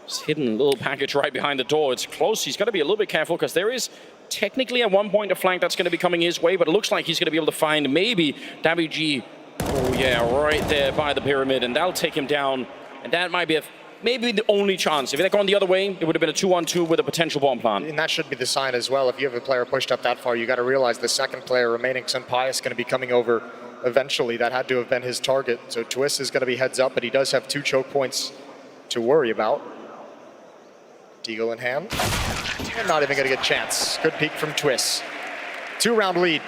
it's hidden a little package right behind the door. It's close. He's got to be a little bit careful because there is technically at one point a flank that's going to be coming his way, but it looks like he's going to be able to find maybe NAVI. Oh yeah, right there by the pyramid, and that'll take him down. And that might be maybe the only chance. If they'd gone the other way, it would have been a 2-on-2 with a potential bomb plant. And that should be the sign as well. If you have a player pushed up that far, you got to realize the second player remaining, Senpai, is going to be coming over eventually. That had to have been his target. So Twist is going to be heads up, but he does have 2 choke points to worry about. Deagle in hand. And not even going to get a chance. Good peek from Twist. 2-round lead.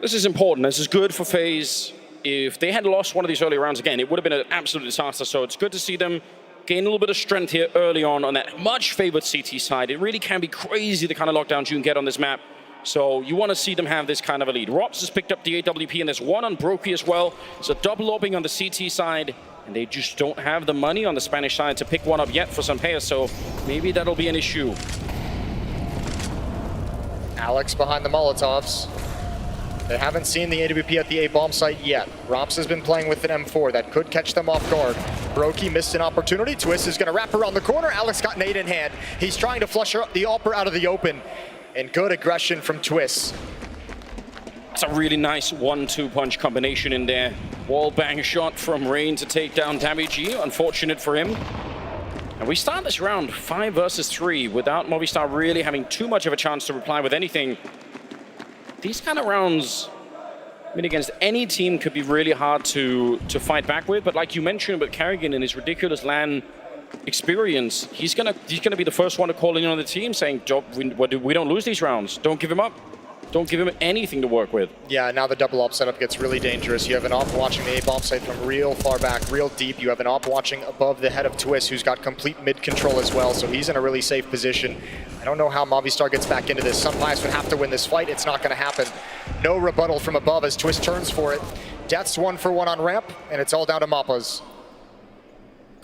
This is important. This is good for FaZe. If they had lost one of these early rounds again, it would have been an absolute disaster. So it's good to see them gain a little bit of strength here early on that much favored CT side. It really can be crazy the kind of lockdowns you can get on this map. So you want to see them have this kind of a lead. Rops has picked up the AWP, and there's one on Brokey as well. So double lobbing on the CT side, and they just don't have the money on the Spanish side to pick one up yet for some players. So maybe that'll be an issue. Alex behind the Molotovs. They haven't seen the AWP at the A bomb site yet. Rops has been playing with an M4 that could catch them off guard. Brokey missed an opportunity. Twist is going to wrap around the corner. Alex got nade in hand. He's trying to flush the AWPer out of the open. And good aggression from Twist. It's a really nice 1-2 punch combination in there. Wall bang shot from Rain to take down NAVI. Unfortunate for him. And we start this round 5 versus 3 without Movistar really having too much of a chance to reply with anything. These kind of rounds, I mean, against any team could be really hard to fight back with. But like you mentioned, but Carrigan and his ridiculous LAN experience, he's gonna be the first one to call in on the team saying, we don't lose these rounds. Don't give him up. Don't give him anything to work with. Yeah, now the double op setup gets really dangerous. You have an op watching the A-bomb site from real far back, real deep. You have an op watching above the head of Twist, who's got complete mid control as well, so he's in a really safe position. I don't know how Movistar gets back into this. Sunbias would have to win this fight. It's not going to happen. No rebuttal from above as Twist turns for it. Death's 1-for-1 on ramp, and it's all down to Mappas.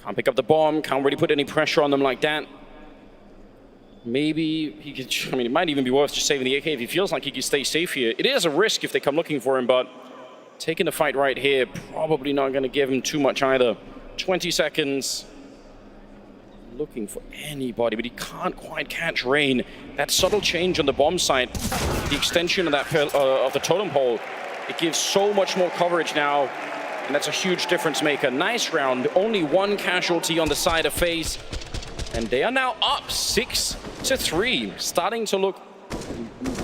Can't pick up the bomb, can't really put any pressure on them like that. Maybe he could, I mean, it might even be worth just saving the AK if he feels like he can stay safe here. It is a risk if they come looking for him, but taking the fight right here, probably not going to give him too much either. 20 seconds. Looking for anybody, but he can't quite catch Rain. That subtle change on the bomb site, the extension of that of the totem pole, it gives so much more coverage now, and that's a huge difference maker. Nice round, only 1 casualty on the side of FaZe. And they are now up 6-3, starting to look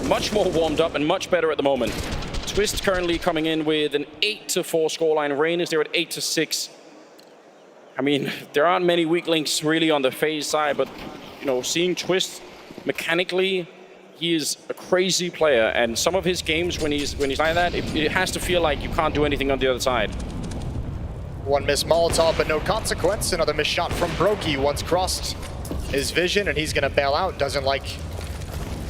much more warmed up and much better at the moment. Twist currently coming in with an 8-4 scoreline. Rain is there at 8-6. I mean, there aren't many weak links really on the FaZe side, but you know, seeing Twist mechanically, he is a crazy player, and some of his games when he's like that, it has to feel like you can't do anything on the other side. 1 missed Molotov, but no consequence. Another missed shot from Brokey once crossed his vision, and he's going to bail out. Doesn't like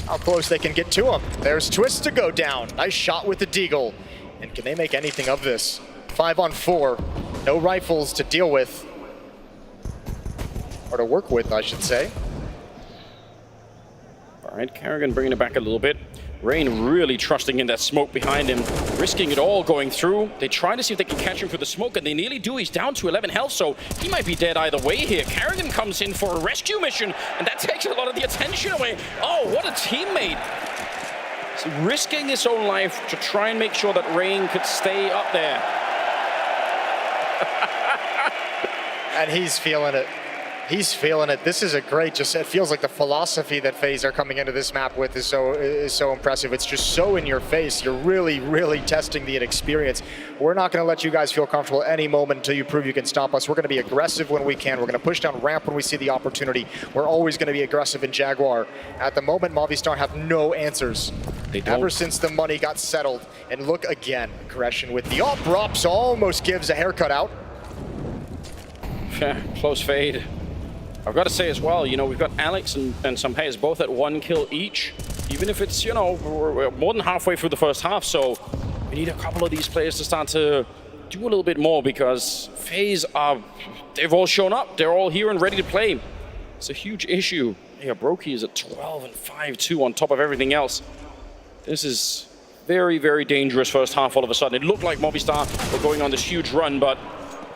how close they can get to him. There's Twist to go down. Nice shot with the deagle. And can they make anything of this? 5-on-4. No rifles to deal with. Or to work with, I should say. All right, Carrigan bringing it back a little bit. Rain really trusting in that smoke behind him, risking it all going through. They try to see if they can catch him through the smoke, and they nearly do. He's down to 11 health, so he might be dead either way here. Carrigan comes in for a rescue mission, and that takes a lot of the attention away. Oh, what a teammate. He's risking his own life to try and make sure that Rain could stay up there. And he's feeling it. He's feeling it. This is a great, it feels like the philosophy that FaZe are coming into this map with is so impressive. It's just so in your face. You're really, really testing the inexperience. We're not going to let you guys feel comfortable any moment until you prove you can stop us. We're going to be aggressive when we can. We're going to push down ramp when we see the opportunity. We're always going to be aggressive in Jaguar. At the moment, Movistar have no answers. Ever since the money got settled. And look again, aggression with the up. Rops almost gives a haircut out. Close fade. I've got to say as well, we've got Alex and some players both at 1 kill each. Even if it's, we're more than halfway through the first half, so we need a couple of these players to start to do a little bit more because FaZe they've all shown up. They're all here and ready to play. It's a huge issue. Yeah, Brokey is at 12 and 5-2 on top of everything else. This is very, very dangerous first half all of a sudden. It looked like Movistar were going on this huge run, but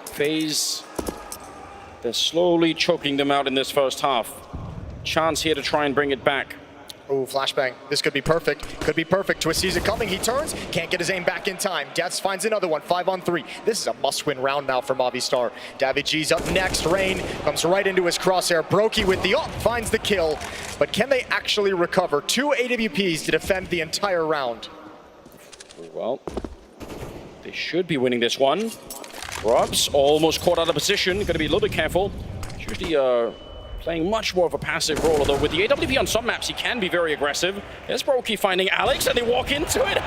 FaZe, they're slowly choking them out in this first half. Chance here to try and bring it back. Oh, flashbang. This could be perfect. Could be perfect. Twist sees it coming. He turns. Can't get his aim back in time. Deaths finds another one. 5-on-3. This is a must-win round now for Movistar. David G's up next. Rain comes right into his crosshair. Brokey with the up. Finds the kill. But can they actually recover? 2 AWPs to defend the entire round. Well, they should be winning this one. Robs almost caught out of position. Going to be a little bit careful. Usually playing much more of a passive role, although with the AWP on some maps, he can be very aggressive. There's Brokey finding Alex, and they walk into it.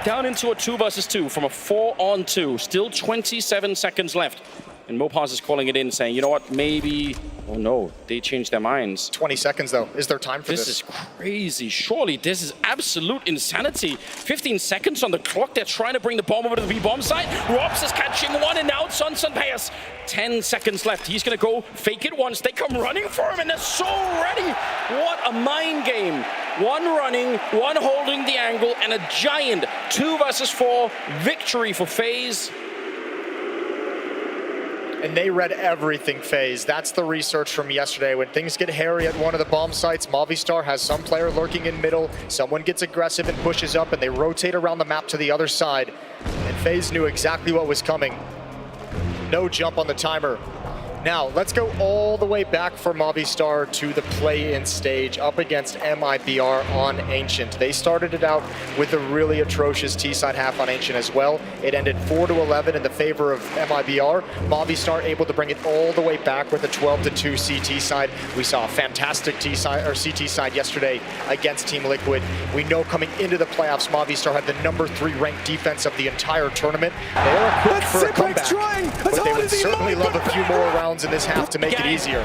Down into a 2 versus 2 from a 4-on-2. Still 27 seconds left. And Mopaz is calling it in, saying, you know what, maybe... Oh no, they changed their minds. 20 seconds though. Is there time for this? This is crazy. Surely this is absolute insanity. 15 seconds on the clock. They're trying to bring the bomb over to the B-bomb site. Robs is catching one, and now it's on Sunpayas. 10 seconds left. He's going to go fake it once. They come running for him, and they're so ready. What a mind game. One running, one holding the angle, and a giant 2 versus 4 victory for FaZe. And they read everything, FaZe. That's the research from yesterday. When things get hairy at one of the bomb sites, Movistar has some player lurking in middle. Someone gets aggressive and pushes up, and they rotate around the map to the other side. And FaZe knew exactly what was coming. No jump on the timer. Now, let's go all the way back for Movistar to the play-in stage up against MIBR on Ancient. They started it out with a really atrocious T-side half on Ancient as well. It ended 4-11 in the favor of MIBR. Movistar able to bring it all the way back with a 12-2 CT side. We saw a fantastic T-side or CT side yesterday against Team Liquid. We know coming into the playoffs, Movistar had the #3 ranked defense of the entire tournament. They are equipped for a comeback, but they would certainly love a few more rounds in this half to make it easier.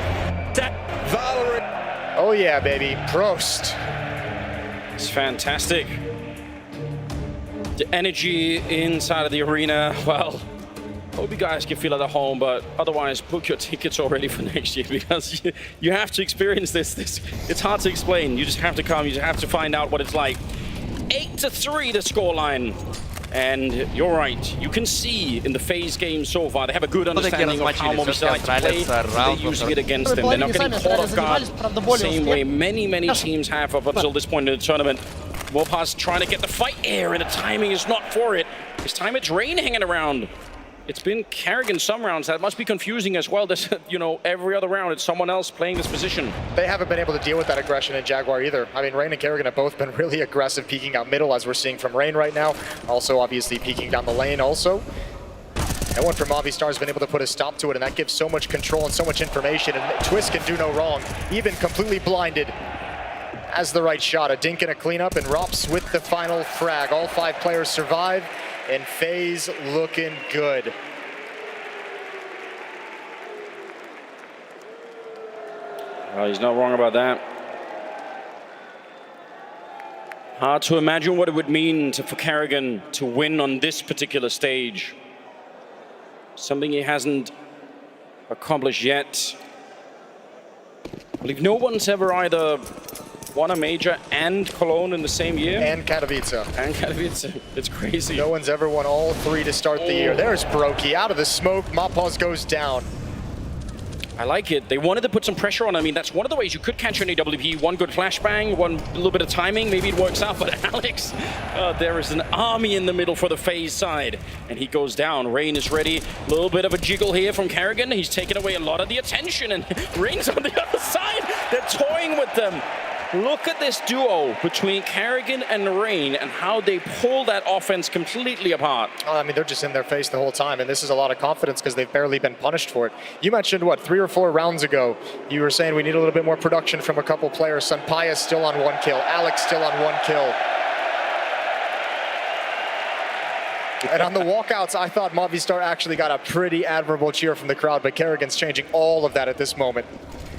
Oh yeah, baby. Prost. It's fantastic. The energy inside of the arena, well, hope you guys can feel it at home, but otherwise book your tickets already for next year because you have to experience this. It's hard to explain. You just have to come. You just have to find out what it's like. 8-3 the scoreline. And you're right, you can see in the FaZe game so far, they have a good understanding of how Movistar like to play, they're using it against them. They're not getting caught off guard the same way many teams have up until this point in the tournament. Mopaz trying to get the fight here, and the timing is not for it. This time it's Rain hanging around. It's been Carrigan some rounds. That must be confusing as well. This, every other round, it's someone else playing this position. They haven't been able to deal with that aggression in Jaguar either. I mean, Rain and Carrigan have both been really aggressive, peeking out middle, as we're seeing from Rain right now. Also, obviously, peeking down the lane also. No one from Movistar has been able to put a stop to it, and that gives so much control and so much information. And Twist can do no wrong, even completely blinded. As the right shot, a dink and a cleanup, and Rops with the final frag. All 5 players survive. And FaZe looking good. Well, he's not wrong about that. Hard to imagine what it would mean for Carrigan to win on this particular stage. Something he hasn't accomplished yet. I believe no one's ever either won a major and Cologne in the same year. And Katowice. And Katowice. It's crazy. No one's ever won all 3 to start the year. There's Brokey out of the smoke. Mopaz goes down. I like it. They wanted to put some pressure on. I mean, that's one of the ways you could catch an AWP. One good flashbang, one little bit of timing, maybe it works out. But Alex, there is an army in the middle for the FaZe side. And he goes down. Rain is ready. A little bit of a jiggle here from Carrigan. He's taken away a lot of the attention. And Rain's on the other side. They're toying with them. Look at this duo between Carrigan and Rain and how they pull that offense completely apart. Oh, I mean, they're just in their face the whole time, and this is a lot of confidence because they've barely been punished for it. You mentioned, what, 3 or 4 rounds ago, you were saying we need a little bit more production from a couple players. Sunpaya still on 1 kill, Alex still on 1 kill. And on the walkouts, I thought Movistar actually got a pretty admirable cheer from the crowd, but Carrigan's changing all of that at this moment.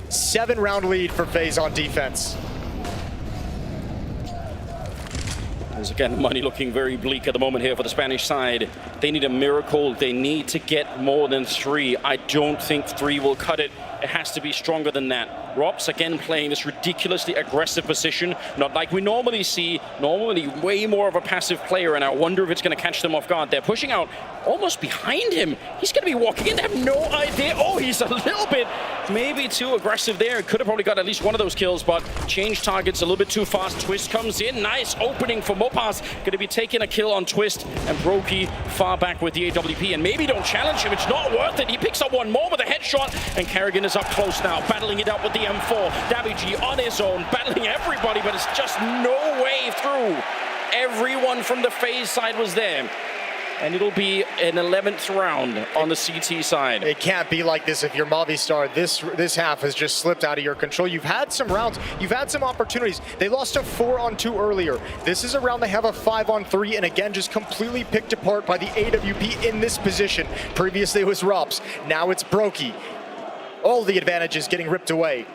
7-round lead for FaZe on defense. There's again money looking very bleak at the moment here for the Spanish side. They need a miracle. They need to get more than 3. I don't think 3 will cut it. It has to be stronger than that. Robs again playing this ridiculously aggressive position, not like we normally see. Normally way more of a passive player, and I wonder if it's going to catch them off guard. They're pushing out almost behind him. He's going to be walking in. They have no idea. Oh, he's a little bit maybe too aggressive there. Could have probably got at least one of those kills, but change targets a little bit too fast. Twist comes in. Nice opening for Mopas. Going to be taking a kill on Twist, and Brokey far back with the AWP, and maybe don't challenge him. It's not worth it. He picks up one more with a headshot, and Carrigan is up close now, battling it out with the M4. Davigi on his own, battling everybody, but it's just no way through. Everyone from the FaZe side was there. And it'll be an 11th round on the CT side. It can't be like this if you're Movistar. This half has just slipped out of your control. You've had some rounds. You've had some opportunities. They lost a 4-on-2 earlier. This is a round they have a 5-on-3, and again, just completely picked apart by the AWP in this position. Previously it was Robs. Now it's Brokey. All the advantages getting ripped away.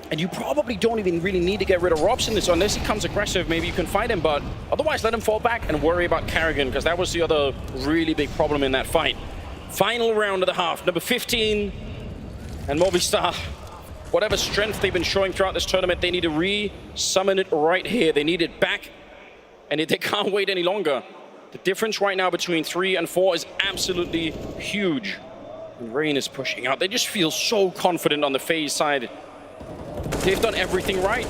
And you probably don't even really need to get rid of Robson this, unless he comes aggressive. Maybe you can fight him, but otherwise let him fall back and worry about Carrigan, because that was the other really big problem in that fight. Final round of the half, number 15, and Movistar, whatever strength they've been showing throughout this tournament, they need to re-summon it right here. They need it back, and they can't wait any longer. The difference right now between 3 and 4 is absolutely huge. And Rain is pushing out. They just feel so confident on the FaZe side. They've done everything right.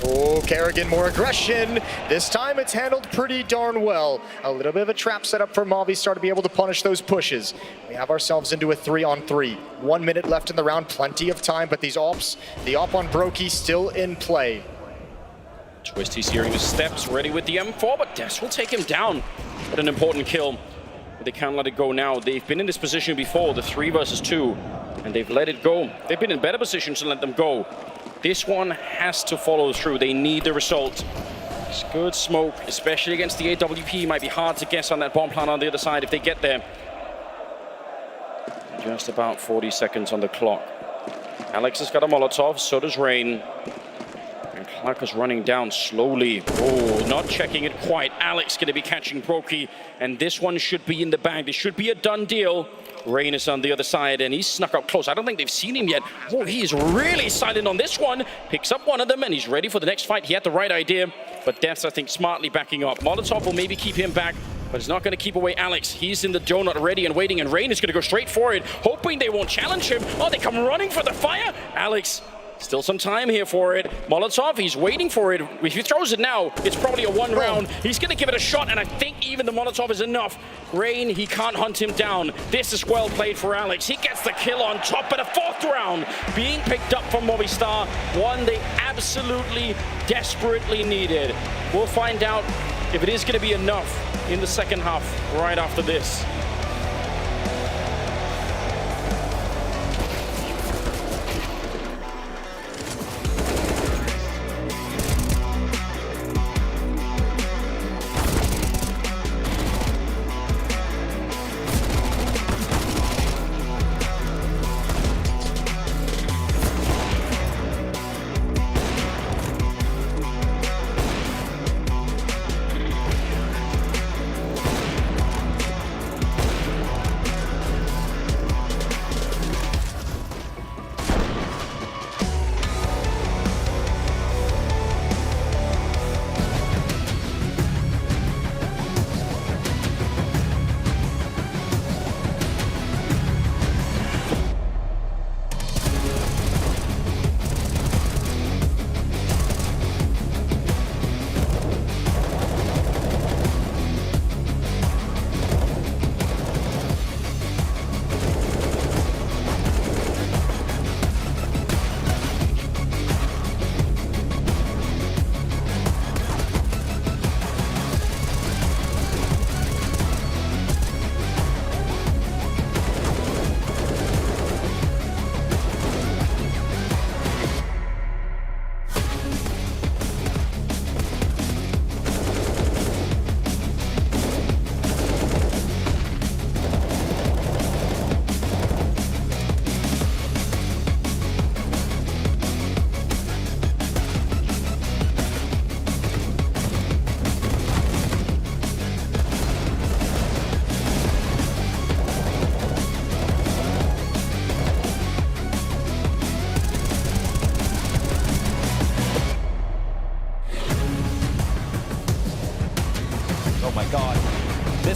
Oh, Carrigan, more aggression. This time it's handled pretty darn well. A little bit of a trap set up for Movistar to be able to punish those pushes. We have ourselves into a 3-on-3. 1 minute left in the round, plenty of time, but these ops, the op on Brokey still in play. Twist, he's hearing the steps, ready with the M4, but Des will take him down. But an important kill. But they can't let it go now. They've been in this position before, the 3 versus 2. And they've let it go. They've been in better positions to let them go. This one has to follow through. They need the result. It's good smoke, especially against the AWP. Might be hard to guess on that bomb plant on the other side if they get there. Just about 40 seconds on the clock. Alex has got a Molotov, so does Rain. And Clark is running down slowly. Oh, not checking it quite. Alex going to be catching Brokey, and this one should be in the bag. This should be a done deal. Rain is on the other side, and he's snuck up close. I don't think they've seen him yet. Oh, he's really silent on this one. Picks up one of them, and he's ready for the next fight. He had the right idea, but Death's, I think, smartly backing up. Molotov will maybe keep him back, but it's not going to keep away Alex. He's in the donut ready and waiting, and Rain is going to go straight for it, hoping they won't challenge him. Oh, they come running for the fire. Alex, still some time here for it. Molotov, he's waiting for it. If he throws it now, it's probably a 1 round. He's going to give it a shot, and I think even the Molotov is enough. Rain, he can't hunt him down. This is well played for Alex. He gets the kill on top, but a 4th round being picked up from Movistar. One they absolutely, desperately needed. We'll find out if it is going to be enough in the second half right after this.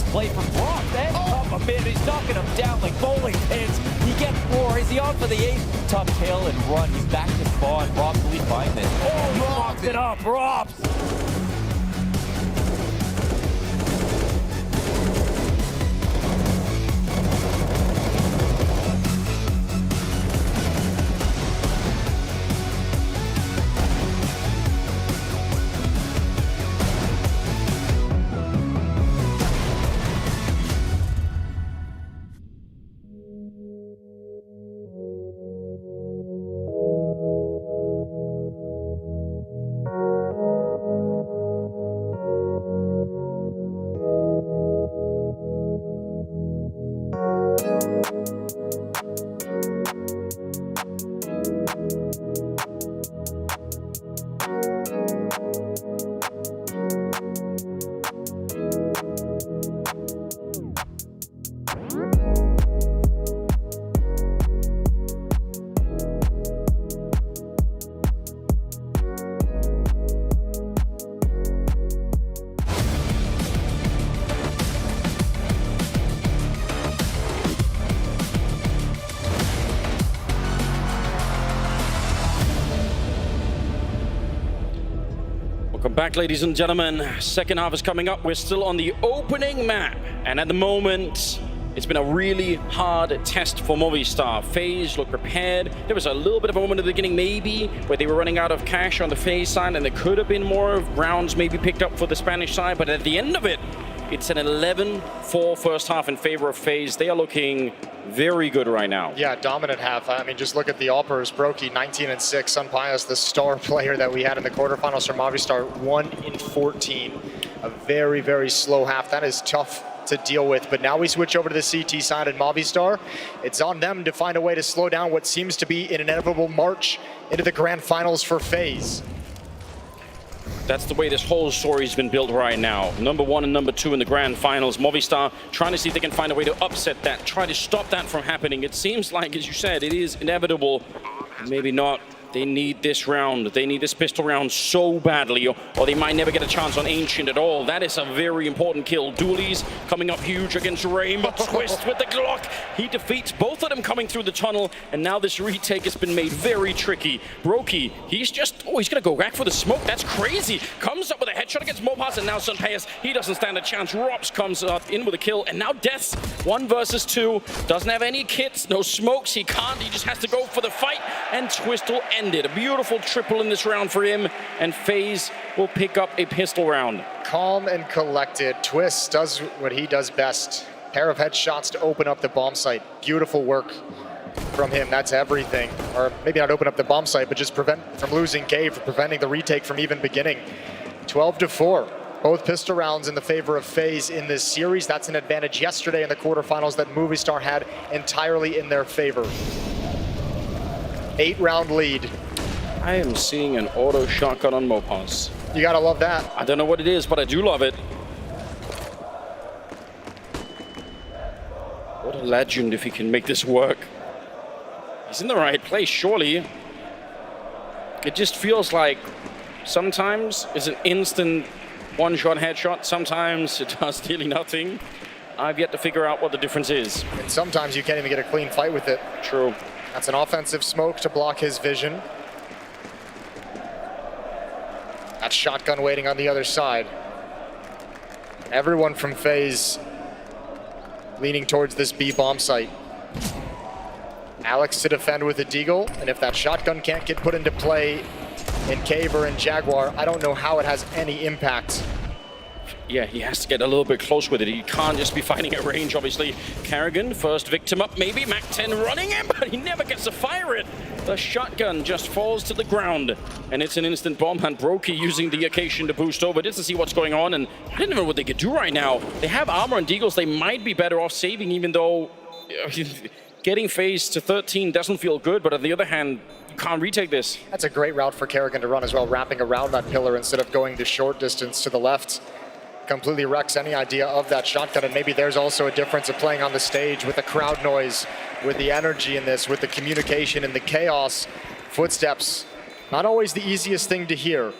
play from Brock. Then up a bit, he's knocking him down like bowling pins. He gets more. Is he on for the 8th? Tough kill and run. He's back to spawn. Robs, will he find this? Oh, he locked it up. Robs. Welcome back, ladies and gentlemen. Second half is coming up. We're still on the opening map. And at the moment, it's been a really hard test for Movistar. FaZe looked prepared. There was a little bit of a moment at the beginning, maybe, where they were running out of cash on the FaZe side, and there could have been more rounds maybe picked up for the Spanish side. But at the end of it, it's an 11-4 first half in favor of FaZe. They are looking very good right now. Yeah, dominant half. I mean, just look at the Alpers. Brokey, 19-6. Unpious, the star player that we had in the quarterfinals from Movistar, 1-14. A very, very slow half. That is tough to deal with. But now we switch over to the CT side and Movistar. It's on them to find a way to slow down what seems to be an inevitable march into the grand finals for FaZe. That's the way this whole story's been built right now. Number 1 and number 2 in the grand finals. Movistar trying to see if they can find a way to upset that, try to stop that from happening. It seems like, as you said, it is inevitable. Maybe not. They need this round. They need this pistol round so badly, or they might never get a chance on Ancient at all. That is a very important kill. Dooley's coming up huge against Rain, but Twist with the Glock. He defeats both of them coming through the tunnel, and now this retake has been made very tricky. Brokey, he's just, oh, he's gonna go back for the smoke. That's crazy. Comes up with a headshot against Mopas, and now Sunpayas, he doesn't stand a chance. Robs comes in with a kill, and now Deaths, 1 versus 2. Doesn't have any kits, no smokes, he can't. He just has to go for the fight, and Twist will end it. A beautiful triple in this round for him, and FaZe will pick up a pistol round. Calm and collected. Twist does what he does best. Pair of headshots to open up the bomb site. Beautiful work from him. That's everything. Or maybe not open up the bomb site, but just prevent from losing Cave, preventing the retake from even beginning. 12-4. Both pistol rounds in the favor of FaZe in this series. That's an advantage yesterday in the quarterfinals that Movistar had entirely in their favor. 8-round lead. I am seeing an auto shotgun on Mopas. You gotta love that. I don't know what it is, but I do love it. What a legend if he can make this work. He's in the right place, surely. It just feels like sometimes it's an instant one-shot headshot. Sometimes it does nearly nothing. I've yet to figure out what the difference is. And sometimes you can't even get a clean fight with it. True. That's an offensive smoke to block his vision. That shotgun waiting on the other side. Everyone from FaZe leaning towards this B bomb site. Alex to defend with a deagle, and if that shotgun can't get put into play in Cave or in Jaguar, I don't know how it has any impact. Yeah, he has to get a little bit close with it. He can't just be fighting at range, obviously. Carrigan, first victim up, maybe. Mac-10 running him, but he never gets to fire it. The shotgun just falls to the ground, and it's an instant bomb hunt. Brokey using the occasion to boost over just to see what's going on, and I don't know what they could do right now. They have armor and deagles. They might be better off saving, even though getting FaZe to 13 doesn't feel good, but on the other hand, you can't retake this. That's a great route for Carrigan to run as well, wrapping around that pillar instead of going the short distance to the left. Completely wrecks any idea of that shotgun, and maybe there's also a difference of playing on the stage with the crowd noise, with the energy in this, with the communication and the chaos. Footsteps, not always the easiest thing to hear.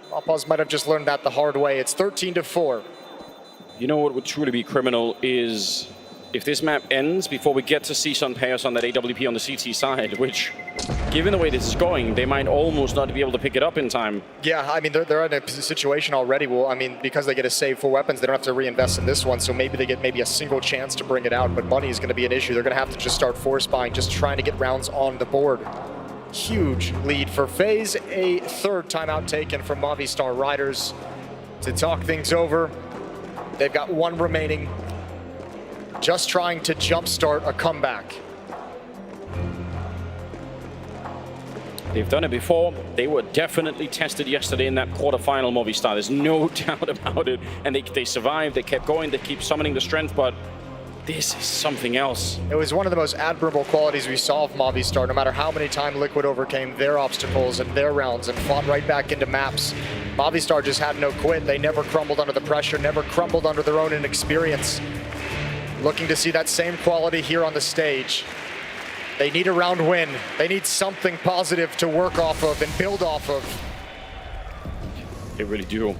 Papas might have just learned that the hard way. It's 13-4. You know what would truly be criminal is if this map ends before we get to see some players on that AWP on the CT side, which, given the way this is going, they might almost not be able to pick it up in time. Yeah, I mean, they're in a situation already. Well, I mean, because they get a save for weapons, they don't have to reinvest in this one, so maybe they get maybe a single chance to bring it out, but money is going to be an issue. They're going to have to just start force buying, just trying to get rounds on the board. Huge lead for FaZe. A third timeout taken from Movistar Riders to talk things over. They've got one remaining. Just trying to jumpstart a comeback. They've done it before. They were definitely tested yesterday in that quarterfinal Movistar. There's no doubt about it. And they survived, they kept going, they keep summoning the strength, but this is something else. It was one of the most admirable qualities we saw of Movistar, no matter how many times Liquid overcame their obstacles and their rounds and fought right back into maps. Movistar just had no quit. They never crumbled under the pressure, never crumbled under their own inexperience. Looking to see that same quality here on the stage. They need a round win. They need something positive to work off of and build off of. They really do.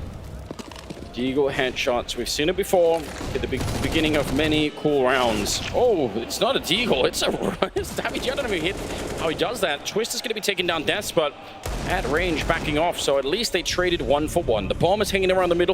Deagle headshots. We've seen it before at the beginning of many cool rounds. Oh, it's not a Deagle. It's Navi. I don't even hit how he does that. Twist is going to be taking down Deaths, but at range backing off. So at least they traded 1 for 1. The bomb is hanging around the middle for